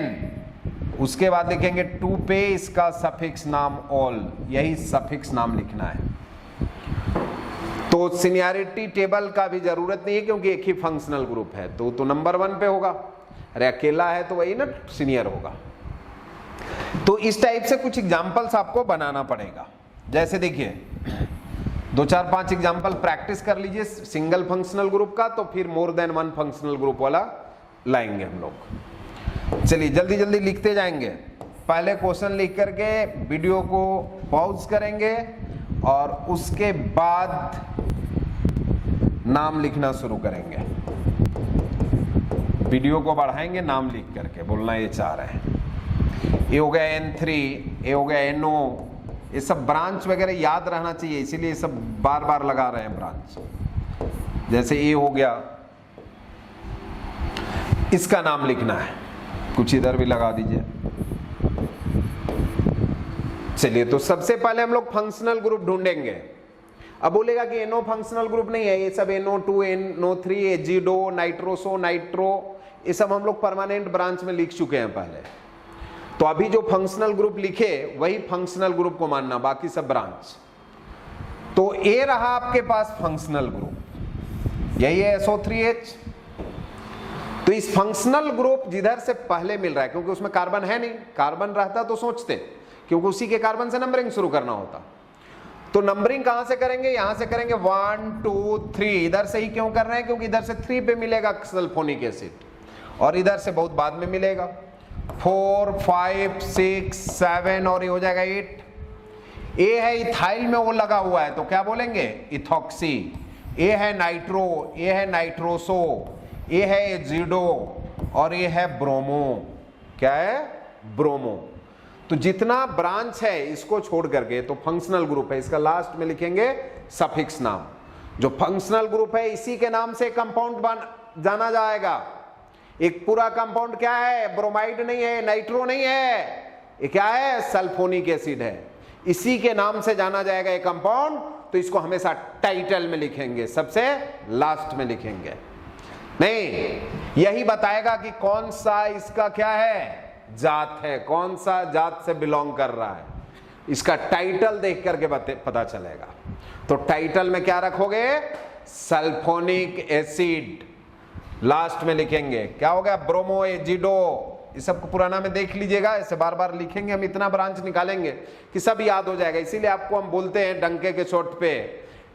उसके बाद लिखेंगे 2 पे इसका सफिक्स नाम ऑल, यही सफिक्स नाम लिखना है। तो सीनियरिटी टेबल का भी जरूरत नहीं है, क्योंकि एक ही फंक्शनल ग्रुप है तो नंबर 1 पे होगा। अरे अकेला है तो वही ना सीनियर होगा। तो इस टाइप से कुछ एग्जांपल्स आपको बनाना पड़ेगा। जैसे देखिए 2 4 5 एग्जांपल प्रैक्टिस कर लीजिए सिंगल फंक्शनल ग्रुप का, तो फिर मोर देन 1 फंक्शनल ग्रुप वाला लाएंगे हम लोग। चलिए जल्दी जल्दी लिखते जाएंगे। पहले क्वेश्चन लिख करके वीडियो को पॉज करेंगे और उसके बाद नाम लिखना शुरू करेंगे। वीडियो को बढ़ाएंगे, नाम लिख करके बोलना ये चाह रहे हैं। ये हो गया N3, ये हो गया NO। ये सब ब्रांच वगैरह याद रहना चाहिए, इसीलिए सब बार बार लगा रहे हैं ब्रांच। जैसे ये हो गया, इसका नाम लिखना है, कुछ इधर भी लगा दीजिए। चलिए तो सबसे पहले हम लोग फंक्शनल ग्रुप ढूंढेंगे। अब बोलेगा कि NO फंक्शनल ग्रुप नहीं है, ये सब NO2, NO3, azido, nitroso, nitro, ये सब हम लोग परमानेंट ब्रांच में लिख चुके हैं पहले। तो अभी जो फंक्शनल ग्रुप लिखे वही फंक्शनल ग्रुप को मानना, बाकी सब ब्रांच। तो ए रहा आपके पास फंक्शनल ग्रुप, यही है SO3H। तो इस फंक्शनल ग्रुप जिधर से पहले मिल रहा है, क्योंकि उसमें कार्बन है नहीं, कार्बन रहता तो सोचते, क्योंकि उसी के कार्बन से नंबरिंग शुरू करना होता। तो नंबरिंग कहां से करेंगे? यहां से करेंगे 1 2 3। इधर से ही क्यों कर रहे हैं? क्योंकि इधर से 3 पे मिलेगा सल्फोनिक एसिड, और इधर से बहुत बाद में मिलेगा 4 5 6 7, और ये हो जाएगा 8। ए है इथाइल में वो लगा हुआ है तो क्या बोलेंगे? इथॉक्सी। ए है नाइट्रो, ए है नाइट्रोसो, ए है एजिडो, और ये है ब्रोमो। क्या है? ब्रोमो। तो जितना ब्रांच है इसको छोड़ करके तो फंक्शनल ग्रुप है, इसका लास्ट में लिखेंगे सफिक्स नाम। जो फंक्शनल ग्रुप है इसी के नाम से कंपाउंड जाना जाएगा। एक पूरा कंपाउंड क्या है? ब्रोमाइड नहीं है, नाइट्रो नहीं है, ये क्या है? सल्फोनिक एसिड है। इसी के नाम से जाना जाएगा ये कंपाउंड। तो इसको हमेशा टाइटल में लिखेंगे, सबसे लास्ट में लिखेंगे। नहीं, यही बताएगा कि कौन सा इसका क्या है? जात है, कौन सा जात से बिलोंग कर रहा है, इसका टाइटल देख करके पता चलेगा। तो टाइटल में क्या रखोगे? Sulphonic acid. लास्ट में लिखेंगे क्या हो गया? Bromo, azido. इस सबको पुराना में देख लीजिएगा, ऐसे बार बार लिखेंगे, हम इतना ब्रांच निकालेंगे कि सब याद हो जाएगा। इसीलिए आपको हम बोलते हैं डंके के चोट पे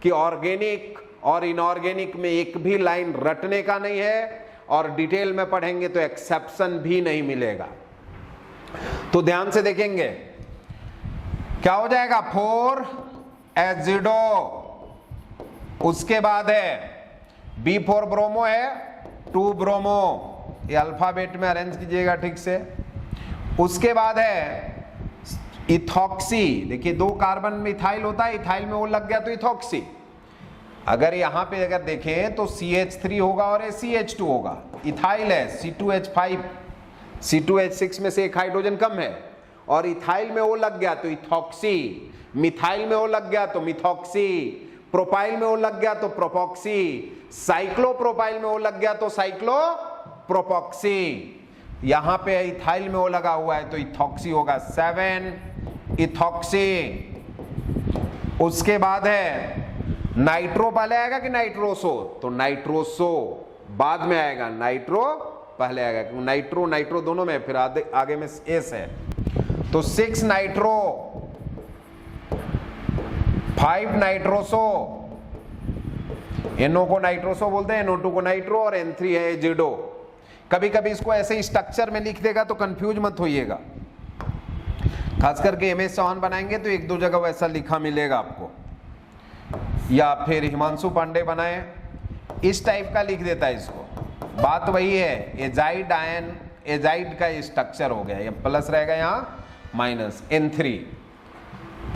कि ऑर्गेनिक और इनऑर्गेनिक में एक भी लाइन रटने का नहीं है, और डिटेल में पढ़ेंगे तो एक्सेप्शन भी नहीं मिलेगा। तो तो ध्यान से देखेंगे क्या हो जाएगा 4 एजिडो, उसके बाद है B4 ब्रोमो है 2 ब्रोमो, ये अल्फाबेट में अरेंज कीजिएगा ठीक से। उसके बाद है इथॉक्सी, देखिए 2 कार्बन में इथाइल होता है, इथाइल में वो लग गया तो इथॉक्सी। अगर यहां पे अगर देखें तो CH3 होगा और ये CH2 होगा, इथाइल है C2H5, C2H6 में से एक हाइड्रोजन कम है, और इथाइल में वो लग गया तो इथॉक्सी, मिथाइल में वो लग गया तो मिथॉक्सी, प्रोपाइल में वो लग गया तो प्रोपॉक्सी, साइक्लोप्रोपाइल में वो लग गया तो साइक्लोप्रोपॉक्सी। यहां पे इथाइल में वो लगा हुआ है तो इथॉक्सी होगा 7 इथॉक्सी। उसके बाद है नाइट्रो पहले आएगा कि नाइट्रोसो, तो नाइट्रोसो बाद में आएगा, नाइट्रो पहले आएगा क्योंकि नाइट्रो नाइट्रो दोनों में, फिर आगे में एस है। तो 6 नाइट्रो, 5 नाइट्रोसो, NO को नाइट्रोसो बोलते हैं, NO2 को नाइट्रो, और N3 है एजिडो। कभी कभी इसको ऐसे स्ट्रक्चर में लिख देगा तो कंफ्यूज मत होइएगा, खास करके MS चौहान बनाएंगे तो 1-2 जगह वैसा लिखा मिलेगा आपको, या फिर हिमांशु पांडे बनाए इस टाइप का लिख देता है इसको। बात वही है, एजाइड आयन, एजाइड का स्ट्रक्चर हो गया, ये प्लस रहेगा यहाँ माइनस N3।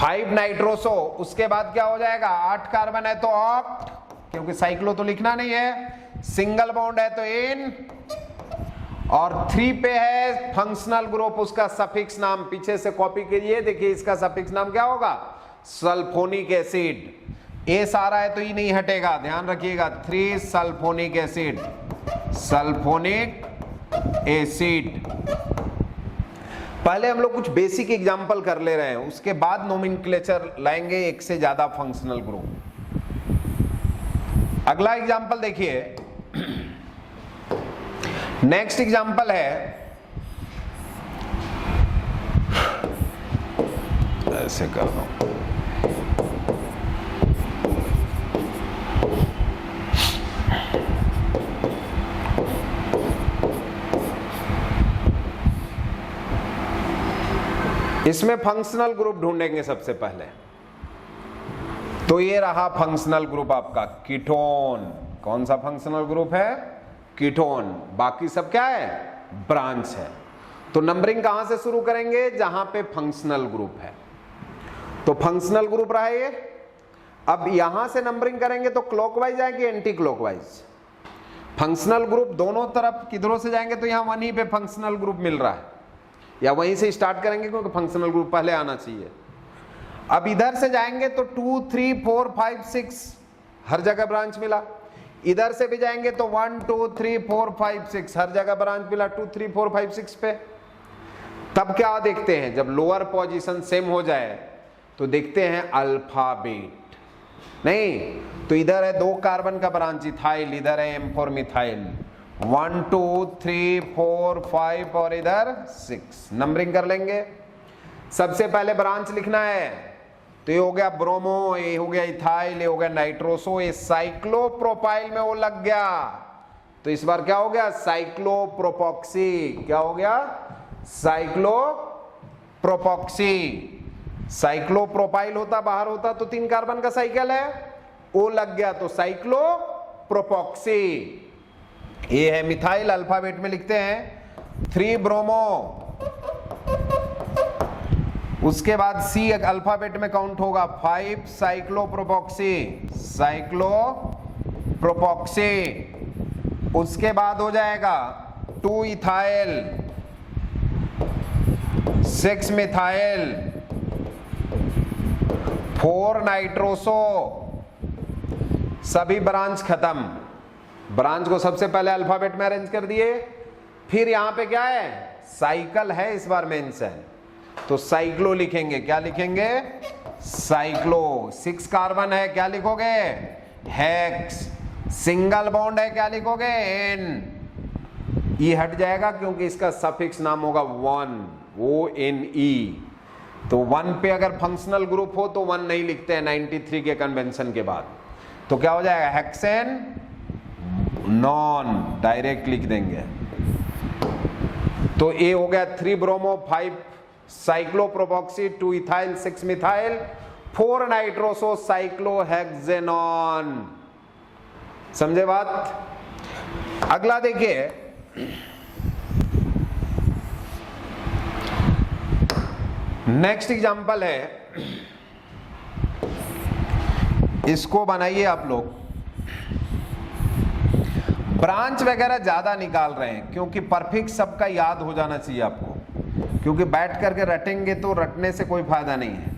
5 नाइट्रोसो, उसके बाद क्या हो जाएगा 8 कार्बन है तो ऑक्ट, क्योंकि साइक्लो तो लिखना नहीं है, सिंगल बॉन्ड है तो इन, और 3 पे है फंक्शनल ग्रुप, उसका सफिक्स नाम पीछे से कॉपी कीजिए, देखिए इसका सफिक्स नाम क्या होगा सल्फोनिक एसिड। ए सारा है तो ये नहीं हटेगा, ध्यान रखिएगा 3 सल्फोनिक एसिड, सल्फोनिक एसिड। पहले हम लोग कुछ बेसिक एग्जांपल कर ले रहे हैं, उसके बाद नोमेनक्लेचर लाएंगे एक से ज्यादा फंक्शनल ग्रुप। अगला एग्जांपल देखिए, नेक्स्ट एग्जांपल है, ऐसे कर दो, इसमें फंक्शनल ग्रुप ढूंढेंगे सबसे पहले। तो ये रहा फंक्शनल ग्रुप आपका कीटोन। कौन सा फंक्शनल ग्रुप है कीटोन, बाकी सब क्या है ब्रांच है। तो नंबरिंग कहां से शुरू करेंगे जहां पे फंक्शनल ग्रुप है, तो फंक्शनल ग्रुप रहा ये। अब यहां से नंबरिंग करेंगे तो क्लॉकवाइज आएगी एंटी क्लॉकवाइज। फंक्शनल ग्रुप दोनों तरफ किधरों से जाएंगे तो यहां वहीं पे फंक्शनल ग्रुप मिल रहा है, या वहीं से स्टार्ट करेंगे क्योंकि फंक्शनल ग्रुप पहले आना चाहिए। अब इधर से जाएंगे तो 2 3 4 5 6 हर जगह ब्रांच मिला, इधर से भी जाएंगे तो 1 2 3 4 5 6 हर जगह ब्रांच मिला 2 3 4 5 6 पे। तब क्या देखते हैं, जब लोअर पोजीशन सेम हो जाए तो देखते हैं अल्फाबेट, नहीं तो इधर है 2 कार्बन का ब्रांच इथाइल, इधर है M4 मिथाइल, 1 2 3 4 5 और इधर 6 नंबरिंग कर लेंगे। सबसे पहले ब्रांच लिखना है तो ये हो गया ब्रोमो, ये हो गया इथाइल, ये हो गया नाइट्रोसो, ये साइक्लोप्रोपाइल में वो लग गया तो इस बार क्या हो गया साइक्लोप्रोपॉक्सी। क्या हो गया साइक्लोप्रोपॉक्सी। साइक्लोप्रोपाइल होता बाहर होता तो 3 कार्बन का साइकिल है, वो लग गया तो साइक्लोप्रोपॉक्सी। ये है मिथाइल, अल्फाबेट में लिखते हैं 3 ब्रोमो, उसके बाद सी अल्फाबेट में काउंट होगा 5 साइक्लोप्रोपॉक्सी, साइक्लोप्रोपॉक्सी। उसके बाद हो जाएगा 2 इथाइल, 6 मिथाइल, 4 नाइट्रोसो। सभी ब्रांच खत्म। ब्रांच को सबसे पहले अल्फाबेट में अरेंज कर दिए, फिर यहां पे क्या है साइकिल है इस बार मेंशन, तो साइक्लो लिखेंगे। क्या लिखेंगे साइक्लो। 6 कार्बन है, क्या लिखोगे हेक्स। सिंगल बॉन्ड है, क्या लिखोगे एन। ये हट जाएगा क्योंकि इसका सफिक्स नाम होगा 1, ONE। तो 1 पे अगर फंक्शनल ग्रुप हो तो 1 नहीं लिखते हैं 93 के कन्वेंशन के बाद, तो क्या हो जाएगा हेक्सेन नॉन, डायरेक्ट लिख देंगे। तो ए हो गया 3 bromo 5 साइक्लोप्रोपॉक्सी 2 ethyl 6 methyl 4 nitroso cyclohexanone. समझे बात? अगला देखिए, नेक्स्ट एग्जांपल है, इसको बनाइए आप लोग। ब्रांच वगैरह ज्यादा निकाल रहे हैं क्योंकि परफिक्स सबका याद हो जाना चाहिए आपको, क्योंकि बैठ करके रटेंगे तो रटने से कोई फायदा नहीं है।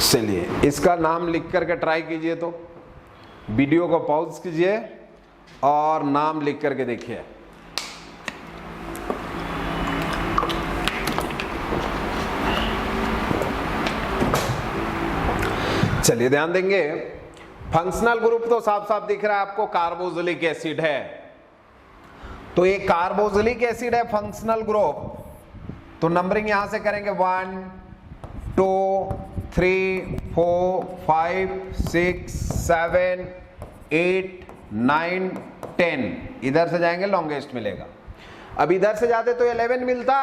चलिए इसका नाम लिख करके ट्राई कीजिए, तो वीडियो को पॉज कीजिए और नाम लिख करके देखिए। चलिए ध्यान देंगे, फंक्शनल ग्रुप तो साफ साफ दिख रहा है आपको, कार्बोक्सिलिक एसिड है। तो ये कार्बोक्सिलिक एसिड है फंक्शनल ग्रुप, तो नंबरिंग यहां से करेंगे 1 2 3 4 5 6 7 8 9 10, इधर से जाएंगे लॉन्गेस्ट मिलेगा। अब इधर से जाते तो 11 मिलता,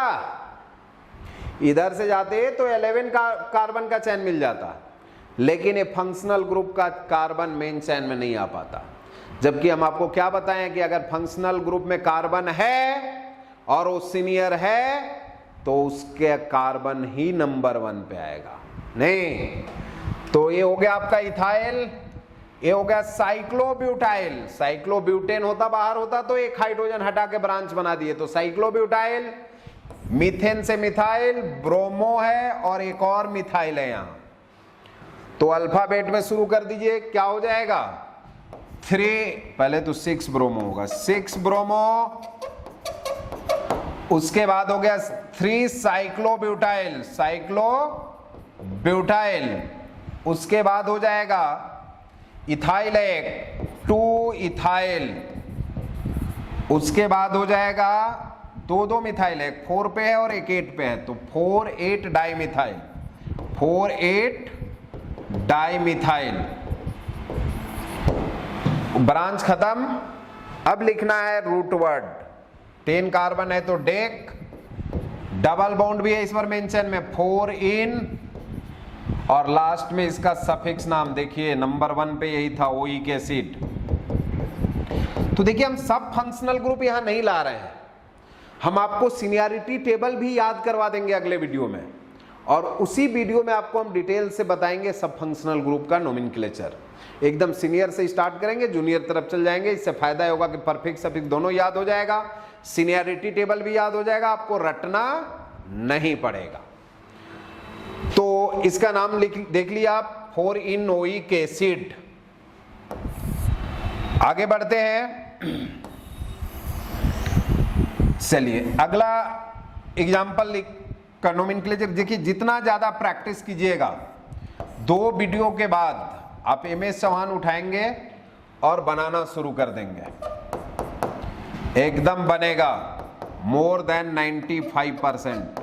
इधर से जाते तो 11 का कार्बन का चैन मिल जाता, लेकिन ये फंक्शनल ग्रुप का कार्बन मेन चैन में नहीं आ पाता। जबकि हम आपको क्या बताएं कि अगर फंक्शनल ग्रुप में कार्बन है और वो सीनियर है तो उसके कार्बन ही नंबर 1 पे आएगा। नहीं, तो ये हो गया आपका इथाइल, ये हो गया साइक्लोब्यूटाइल। साइक्लोब्यूटेन होता बाहर होता तो एक हाइड्रोजन हटा के ब्रांच बना दिए, तो साइक्लोब्यूटाइल। मीथेन से मिथाइल, ब्रोमो है और एक और मिथाइल है यहां। तो अल्फाबेट में शुरू कर दीजिए, क्या हो जाएगा 3, पहले तो 6 ब्रोमो होगा, 6 ब्रोमो, उसके बाद हो गया 3 साइक्लोब्यूटाइल, साइक्लोब्यूटाइल, उसके बाद हो जाएगा इथाइल 1 2 इथाइल, उसके बाद हो जाएगा 2 मिथाइल, एक 4 पे है और एक 8 पे है, तो 4 8 डाइमिथाइल, 4 8 डाइमिथाइल, ब्रांच खत्म। अब लिखना है रूट वर्ड, 10 कार्बन है तो डेक, डबल बॉन्ड भी है इस पर मेंशन में 4 इन, और लास्ट में इसका सफिक्स नाम देखिए नंबर 1 पे यही था, ओइक एसिड। तो देखिए हम सब फंक्शनल ग्रुप यहां नहीं ला रहे हैं, हम आपको सीनियरिटी टेबल भी याद करवा देंगे अगले वीडियो में, और उसी वीडियो में आपको हम डिटेल से बताएंगे सब फंक्शनल ग्रुप का नोमेनक्लेचर। एकदम सीनियर से स्टार्ट करेंगे, जूनियर तरफ चल जाएंगे। इससे फायदा होगा कि परफिक्स सफिक्स दोनों याद हो जाएगा, सीनियरिटी टेबल भी याद हो जाएगा, आपको रटना नहीं पड़ेगा। तो इसका नाम देख लिया आप, 4 इन ओइक एसिड। आगे बढ़ते हैं, चलिए अगला एग्जाम्पल का नोमेनक्लेचर देखिए। जितना ज्यादा प्रैक्टिस कीजिएगा, 2 वीडियो के बाद आप एमएस चौहान उठाएंगे और बनाना शुरू कर देंगे, एकदम बनेगा मोर देन 95%।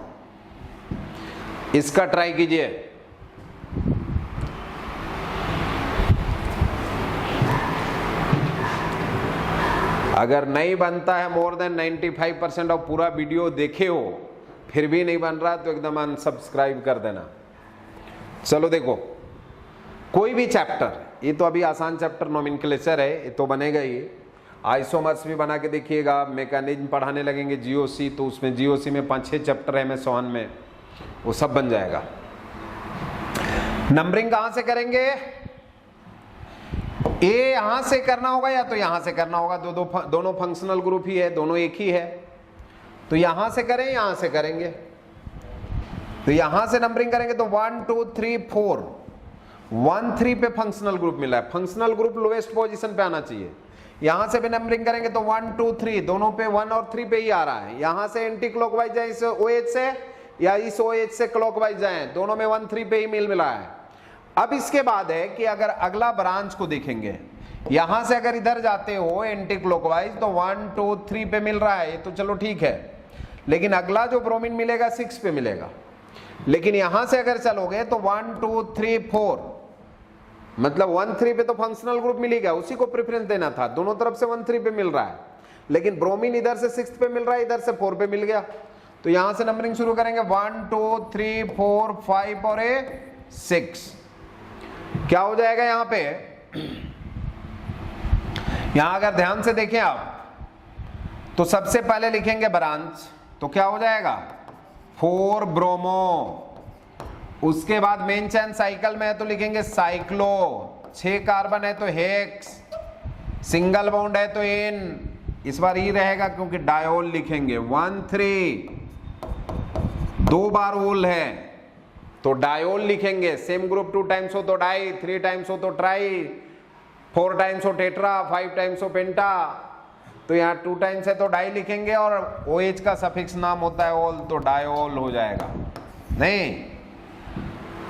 इसका ट्राई कीजिए। अगर नहीं बनता है मोर देन 95% और पूरा वीडियो देखे हो फिर भी नहीं बन रहा तो एकदम अनसब्सक्राइब कर देना। चलो देखो, कोई भी चैप्टर, ये तो अभी आसान चैप्टर नोमेनक्लेचर है, ये तो बनेगा ही। आइसोमर्स भी बना के देखिएगा, मैकेनिज्म पढ़ाने लगेंगे जीओसी, तो उसमें जीओसी में 5-6 चैप्टर है एमएस चौहान में, वो सब बन जाएगा। नंबरिंग कहां से करेंगे? ए यहां से करना होगा या तो यहां से करना होगा, दोनों फंक्शनल ग्रुप ही है, दोनों एक ही है, तो यहां से करें यहां से करेंगे। तो यहां से नंबरिंग करेंगे तो 1 2 3 4, 1 3 पे फंक्शनल ग्रुप मिला है, फंक्शनल ग्रुप लोएस्ट पोजीशन पे आना चाहिए। यहां से भी नंबरिंग करेंगे तो 1 2 3, दोनों पे 1 और 3 पे ही आ रहा है। यहां से एंटी क्लॉकवाइज जाए इस OH से या इस OH से क्लॉकवाइज जाए, दोनों में 1 3 पे ही मिला है। अब इसके बाद है कि अगर अगला ब्रांच को देखेंगे, यहां से अगर इधर जाते हो एंटी क्लॉकवाइज तो 1 2 3 पे मिल रहा है, तो चलो ठीक है, लेकिन अगला जो ब्रोमीन मिलेगा 6 पे मिलेगा। लेकिन यहां से अगर चलोगे तो 1 2 3 4, मतलब 1 3 पे तो फंक्शनल ग्रुप मिल ही गया, उसी को प्रेफरेंस देना था। दोनों तरफ से 1 3 पे मिल रहा है, लेकिन ब्रोमीन इधर से 6 पे मिल रहा है, इधर से 4 पे मिल गया। तो यहां से नंबरिंग शुरू करेंगे 1 2 3 4 5 और 6। क्या हो जाएगा यहां पे, यहां अगर ध्यान से देखें आप तो सबसे पहले लिखेंगे ब्रांच, तो क्या हो जाएगा 4 ब्रोमो। उसके बाद मेन चैन साइकिल में है तो लिखेंगे साइक्लो, 6 कार्बन है तो हेक्स, सिंगल बॉन्ड है तो इन, इस बार ई रहेगा क्योंकि डायोल लिखेंगे 1 3, 2 बार ओल है तो डायोल लिखेंगे। सेम ग्रुप 2 टाइम्स हो तो डाई, 3 टाइम्स हो तो ट्राई, 4 टाइम्स हो टेट्रा, 5 टाइम्स हो पेंटा, तो यहाँ 2 टाइम्स है तो डाई लिखेंगे, और OH का सफिक्स नाम होता है ओल तो डायोल हो जाएगा। नहीं,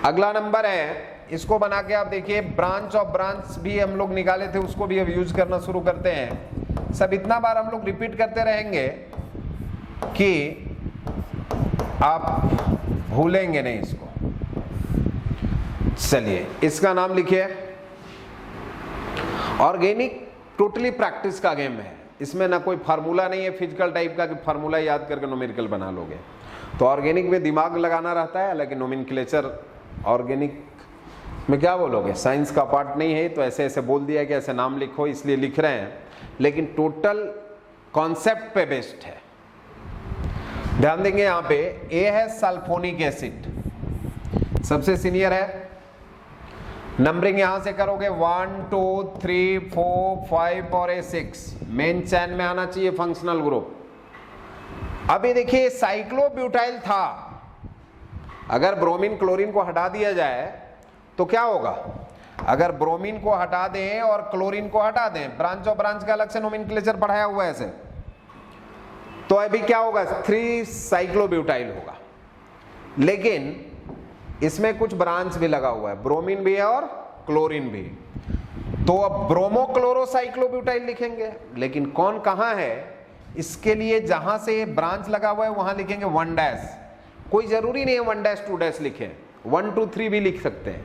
अगला नंबर है, इसको बना के आप देखिए, ब्रांच ऑफ ब्रांच भी हम लोग निकाले थे, उसको भी अब यूज करना शुरू करते हैं। सब इतना बार हम लोग रिपीट करते रहेंगे कि आप भूलेंगे नहीं इसको। चलिए इसका नाम लिखिए, ऑर्गेनिक टोटली प्रैक्टिस का गेम है, इसमें ना कोई फार्मूला नहीं है फिजिकल टाइप का कि फार्मूला याद करके न्यूमेरिकल बना लोगे। तो ऑर्गेनिक में दिमाग लगाना रहता है, लेकिन नोमेनक्लेचर ऑर्गेनिक में क्या बोलोगे, साइंस का पार्ट नहीं है, तो ऐसे ऐसे बोल दिया कि ऐसे नाम लिखो इसलिए लिख रहे हैं, लेकिन टोटल कॉन्सेप्ट पे बेस्ड है। ध्यान देंगे यहाँ पे ए है सल्फोनिक एसिड, सबसे सीनियर है। नंबरिंग यहां से करोगे 1 2 3 4 5 और 6, मेन चैन में आना चाहिए फंक्शनल ग्रुप। अभी देखिए साइक्लोब्यूटाइल था, अगर ब्रोमीन क्लोरीन को हटा दिया जाए तो क्या होगा, अगर ब्रोमीन को हटा दें और क्लोरीन को हटा दें, ब्रांच और ब्रांच का अलग से नोमेनक्लेचर पढ़ाया हुआ है ऐसे, तो अभी क्या होगा 3 साइक्लोब्यूटाइल होगा। लेकिन इसमें कुछ ब्रांच भी लगा हुआ है, ब्रोमीन भी है और क्लोरीन भी, तो अब ब्रोमोक्लोरोसाइक्लोब्यूटाइल लिखेंगे। लेकिन कौन कहां है, इसके लिए जहां से ब्रांच लगा हुआ है वहां लिखेंगे 1 डैश, कोई जरूरी नहीं है 1 डैश 2 डैश लिखें, 1 2 3 भी लिख सकते हैं,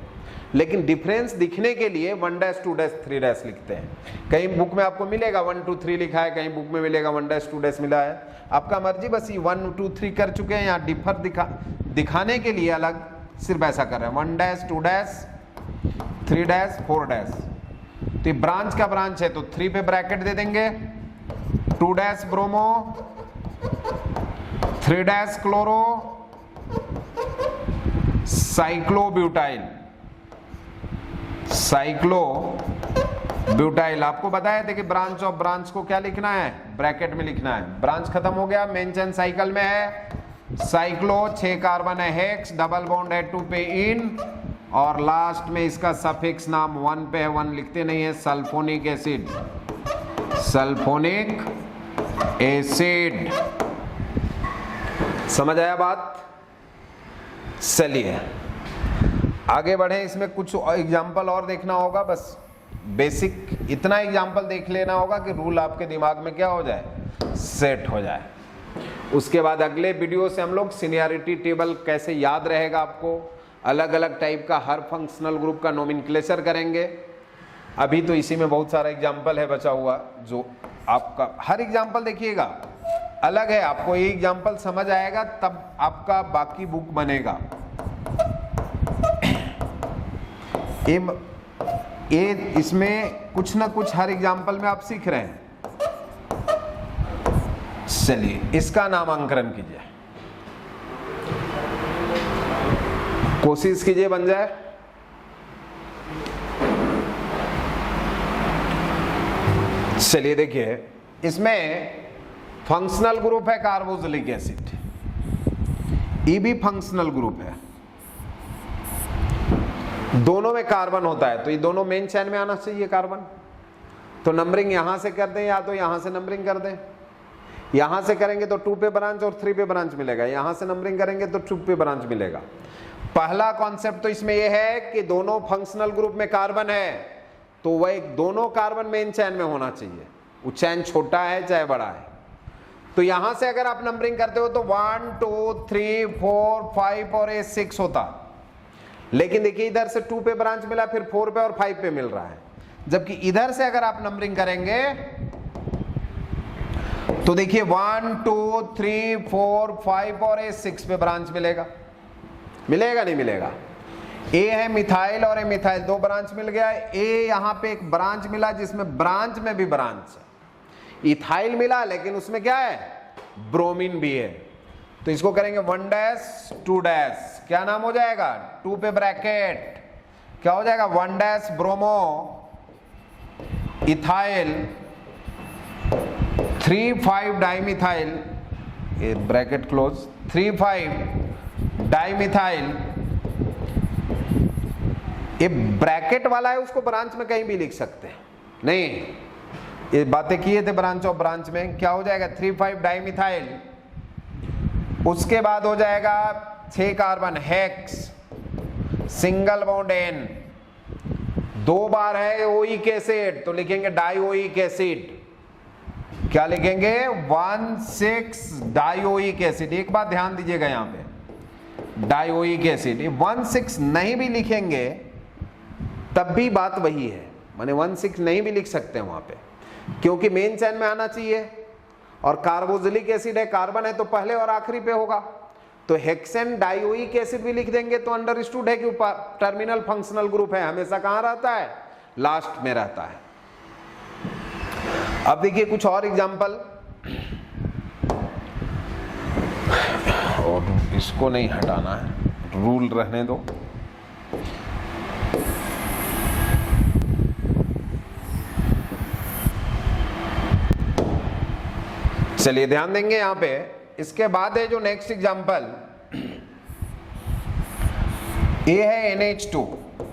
लेकिन डिफरेंस दिखने के लिए 1 डैश 2 डैश 3 डैश लिखते हैं। कहीं बुक में आपको मिलेगा 1 2 3 लिखा है, कहीं बुक में मिलेगा 1 डैश 2 डैश मिला है, आपका मर्जी, बस ये 1 2 3 कर चुके हैं, यहाँ डिफर दिखाने के लिए अलग सिर्फ ऐसा कर रहे हैं 1 डैश 2 डैश 3 डैश 4 डैश। तो ये ब्रांच का ब्रांच है तो 3 पे ब्रैकेट दे देंगे, 2 डैश ब्रोमो, 3 डैश क्लोरो साइक्लोब्यूटाइल, साइक्लोब्यूटाइल। आपको बताया था कि ब्रांच ऑफ ब्रांच को क्या लिखना है, ब्रैकेट में लिखना है। ब्रांच खत्म हो गया, मेन चेन साइकिल में है, साइक्लो 6 कार्बन है, हेक्स, डबल बॉन्ड है 2 पे इन, और लास्ट में इसका सफिक्स नाम 1 पे है, 1 लिखते नहीं है, सल्फोनिक एसिड, सल्फोनिक एसिड। समझ आया बात? चलिए आगे बढ़े, इसमें कुछ एग्जाम्पल और देखना होगा, बस बेसिक इतना एग्जाम्पल देख लेना होगा कि रूल आपके दिमाग में क्या हो जाए, सेट हो जाए। उसके बाद अगले वीडियो से हम लोग सीनियरिटी टेबल कैसे याद रहेगा आपको, अलग अलग टाइप का हर फंक्शनल ग्रुप का नोमेनक्लेचर करेंगे। अभी तो इसी में बहुत सारा एग्जाम्पल है बचा हुआ, जो आपका हर एग्जाम्पल देखिएगा अलग है, आपको ये एग्जाम्पल समझ आएगा तब आपका बाकी बुक बनेगा। ये इसमें कुछ ना कुछ हर एग्जाम्पल में आप सीख रहे हैं। चलिए इसका नामांकन कीजिए, कोशिश कीजिए बन जाए। चलिए देखिए, इसमें फंक्शनल ग्रुप है कार्बोक्सिलिक एसिड, ये भी फंक्शनल ग्रुप है, दोनों में कार्बन होता है, तो ये दोनों मेन चेन में आना चाहिए कार्बन। तो नंबरिंग यहां से कर दें या तो यहां से नंबरिंग कर दें। यहां से करेंगे तो 2 पे ब्रांच और 3 पे ब्रांच मिलेगा, यहां से नंबरिंग करेंगे तो 2 पे ब्रांच मिलेगा। पहला कॉन्सेप्ट तो इसमें यह है कि दोनों फंक्शनल ग्रुप में कार्बन है, तो वह दोनों कार्बन मेन चैन में होना चाहिए, वो चैन छोटा है चाहे बड़ा है। तो यहां से अगर आप नंबरिंग करते हो तो 1 2 3 4 5 और ये 6 होता, लेकिन देखिए इधर से 2 पे ब्रांच मिला, फिर 4 पे और 5 पे मिल रहा है। जबकि इधर से अगर आप नंबरिंग करेंगे तो देखिए 1 2 3 4 5 और ये 6 पे ब्रांच मिलेगा। मिलेगा नहीं मिलेगा? ए है मिथाइल और ए मिथाइल, 2 ब्रांच मिल गया। ए यहां पे एक ब्रांच मिला जिसमें ब्रांच में भी ब्रांच है। इथाइल मिला लेकिन उसमें क्या है? ब्रोमीन भी है। तो इसको करेंगे 1 डैश 2 डैश, क्या नाम हो जाएगा? 2 पे ब्रैकेट क्या हो जाएगा? 1 डैश ब्रोमो इथाइल 3,5 डाइमिथाइल, ये ब्रैकेट क्लोज, 3,5 डाइमिथाइल। ये ब्रैकेट वाला है, उसको ब्रांच में कहीं भी लिख सकते हैं। नहीं, ये बातें किए थे ब्रांच ऑफ ब्रांच में। क्या हो जाएगा? 3,5 डाइमिथाइल, उसके बाद हो जाएगा 6 carbon hex, single bond ene, 2 बार है ओइक एसिड तो लिखेंगे डाइओइक एसिड। क्या लिखेंगे? 1,6 डाइओइक एसिड। एक बात ध्यान दीजिएगा यहां पे, डाइओइक एसिड। 1,6 नहीं भी लिखेंगे तब भी बात वही है, माने 1,6 नहीं भी लिख सकते हैं वहां पे, क्योंकि मेन चैन में आना चाहिए। और कार्बोक्सिलिक एसिड है, कार्बन है तो पहले और आखिरी पे होगा। तो हेक्सेन डाइओइक एसिड भी लिख देंगे तो अंडरस्टूड है कि टर्मिनल फंक्शनल ग्रुप है, हमेशा कहां रहता है? लास्ट में रहता है। अब देखिए कुछ और एग्जांपल, और इसको नहीं हटाना है, रूल रहने दो। चलिए ध्यान देंगे यहां पे। इसके बाद है जो नेक्स्ट एग्जांपल, ये है NH2।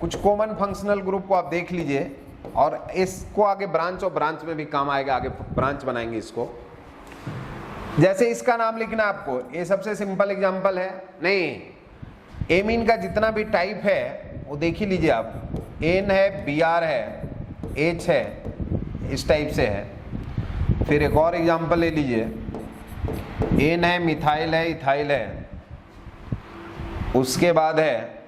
कुछ कॉमन फंक्शनल ग्रुप को आप देख लीजिए, और इसको आगे ब्रांच और ब्रांच में भी काम आएगा, आगे ब्रांच बनाएंगे इसको। जैसे इसका नाम लिखना है आपको, ये सबसे सिंपल एग्जांपल है। नहीं, एमीन का जितना भी टाइप है वो देख ही लीजिए आप। एन है, Br है, H है, इस टाइप से है। फिर एक और एग्जांपल ले लीजिए, एन है, मिथाइल है, इथाइल है। उसके बाद है,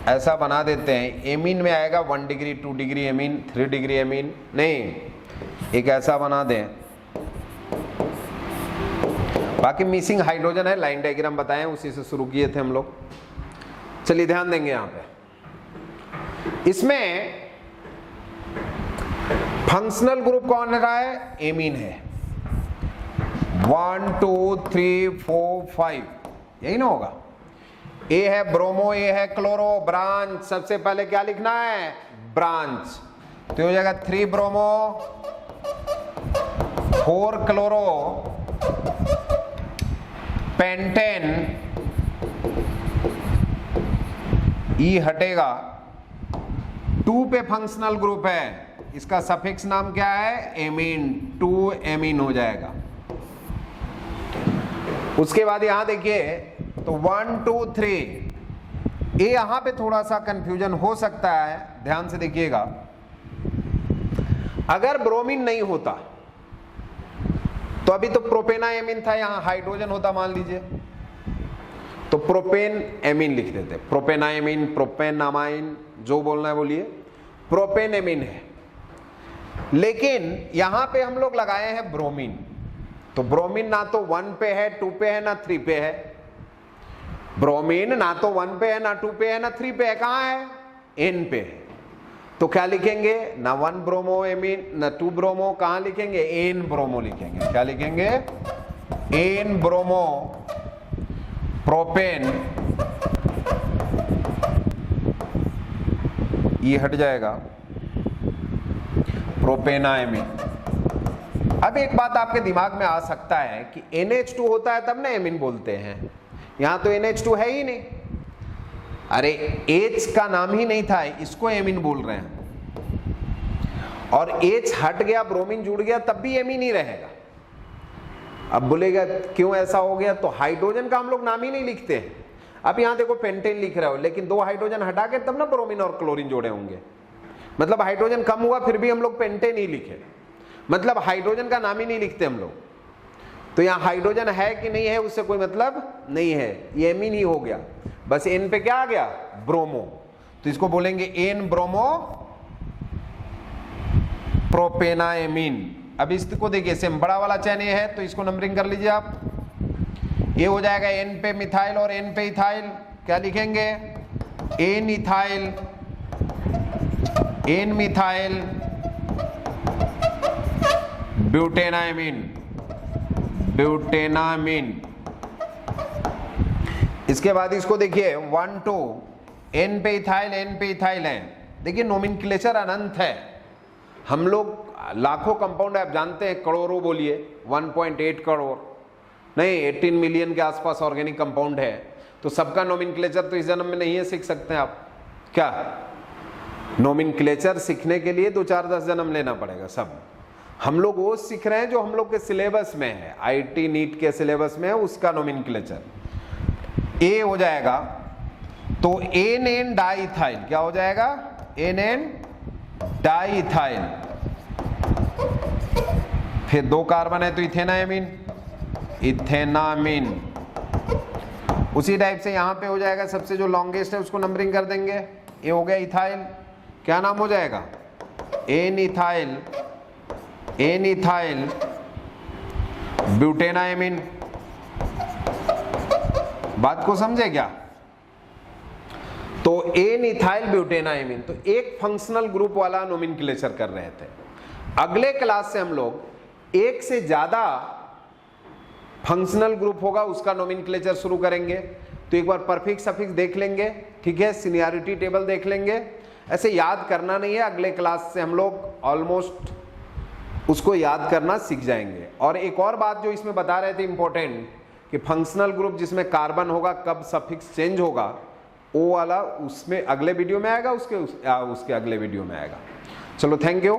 ऐसा बना देते हैं, एमीन में आएगा 1 degree 2 degree amine, 3 degree amine. नहीं, एक ऐसा बना दें। बाकी मिसिंग हाइड्रोजन है, लाइन डायग्राम बताएं, उसी से शुरू किए थे हम लोग। चलिए ध्यान देंगे यहां पे। इसमें फंक्शनल ग्रुप कौन रहा है? एमीन है। 1 2 3 4 5, यही ना होगा? ए है ब्रोमो, ए है क्लोरो, ब्रांच। सबसे पहले क्या लिखना है? ब्रांच। तो हो जाएगा 3 ब्रोमो 4 क्लोरो पेंटेन, ई हटेगा। 2 पे फंक्शनल ग्रुप है, इसका सफिक्स नाम क्या है? एमीन, 2 एमीन हो जाएगा। उसके बाद यहां देखिए तो 1 2 3, ये यहां पे थोड़ा सा कंफ्यूजन हो सकता है, ध्यान से देखिएगा। अगर ब्रोमीन नहीं होता तो अभी तो प्रोपेना एमीन था, यहां हाइड्रोजन होता मान लीजिए, तो प्रोपेन एमीन लिख देते। प्रोपेना एमीन, प्रोपेन अमाइन, जो बोलना है बोलिए, प्रोपेन एमीन है। लेकिन यहां पे हम लोग लगाए हैं ब्रोमीन, तो ब्रोमीन ना तो 1 पे है, 2 पे है, ना 3 पे है। ब्रोमीन ना तो 1 पे है, ना 2 पे है, ना 3 पे है, कहां है? N पे है। तो क्या लिखेंगे? ना 1 ब्रोमो एमीन, ना 2 ब्रोमो, कहां लिखेंगे? N ब्रोमो लिखेंगे। क्या लिखेंगे? N ब्रोमो प्रोपेन, ये हट जाएगा, प्रोपेना एमीन। अब एक बात आपके दिमाग में आ सकता है कि NH2 होता है तब ना एमीन बोलते हैं, यहां तो NH2 है ही नहीं। अरे H का नाम ही नहीं था, इसको एमीन बोल रहे हैं, और H हट गया, ब्रोमीन जुड़ गया, तब भी एमीन ही रहेगा। अब बोलेगा क्यों ऐसा हो गया? तो हाइड्रोजन का हम लोग नाम ही नहीं लिखते हैं। अब यहां देखो पेंटेन लिख रहे हो, लेकिन 2 हाइड्रोजन हटा के तब ना ब्रोमीन और क्लोरीन जोड़े होंगे। मतलब हाइड्रोजन कम हुआ फिर भी हम लोग पेंटेन ही लिखे, मतलब हाइड्रोजन का नाम ही नहीं लिखते हम लोग। तो यहां हाइड्रोजन है कि नहीं है उससे कोई मतलब नहीं है, ये एमीन ही हो गया। बस एन पे क्या आ गया, ब्रोमो, तो इसको बोलेंगे एन ब्रोमो प्रोपेनाएमीन। अब इसको देखिए सेम बड़ा वाला चैन ये है, तो इसको नंबरिंग कर लीजिए आप। ये हो जाएगा एन पे मिथाइल और एन पे इथाइल, क्या लिखेंगे, एन इथाइल, एन मिथाइल ब्यूटेनामीन, ब्यूटेनामीन। इसके बाद इसको देखिए 1 2 एन पे इथाइल, एन पे इथाइल है। देखिए नोमेनक्लेचर अनंत है, हम लोग लाखों कंपाउंड आप जानते हैं, करोड़ों बोलिए, 1.8 करोड़ नहीं 18 मिलियन के आसपास ऑर्गेनिक कंपाउंड है, तो सबका नोमेनक्लेचर तो इस जन्म में नहीं है सीख सकते हैं आप क्या? नोमेनक्लेचर सीखने के लिए 2 4 10 जन्म लेना पड़ेगा। सब हम लोग वो सीख रहे हैं जो हम लोग के सिलेबस में है, आईटी नीट के सिलेबस में है, उसका नोमेनक्लेचर ए हो जाएगा। तो एन एन डाइथाइल क्या हो जाएगा, एन एन डाइथाइल, फिर 2 कार्बन है तो इथेनामीन, इथेनामीन। उसी टाइप से यहां पे हो जाएगा, सबसे जो लॉन्गेस्ट है उसको नंबरिंग कर देंगे। ये हो गया इथाइल, क्या नाम हो जाएगा, एन इथाइल, एन इथाइल ब्यूटेनामीन। बात को समझे क्या? तो एन इथाइल ब्यूटेनामीन, तो एक फंक्शनल ग्रुप वाला नोमेनक्लेचर कर रहे थे। अगले क्लास से हम लोग एक से ज्यादा फंक्शनल ग्रुप होगा उसका नोमेनक्लेचर शुरू करेंगे। तो एक बार परफिक्स सफिक्स देख लेंगे, ठीक है, सीनियरिटी टेबल देख लेंगे, ऐसे याद करना नहीं है, अगले क्लास से हम लोग ऑलमोस्ट उसको याद करना सीख जाएंगे। और एक और बात जो इसमें बता रहे थे इंपॉर्टेंट, कि फंक्शनल ग्रुप जिसमें कार्बन होगा कब सफिक्स चेंज होगा, वो वाला उसमें अगले वीडियो में आएगा, उसके अगले वीडियो में आएगा। चलो थैंक यू।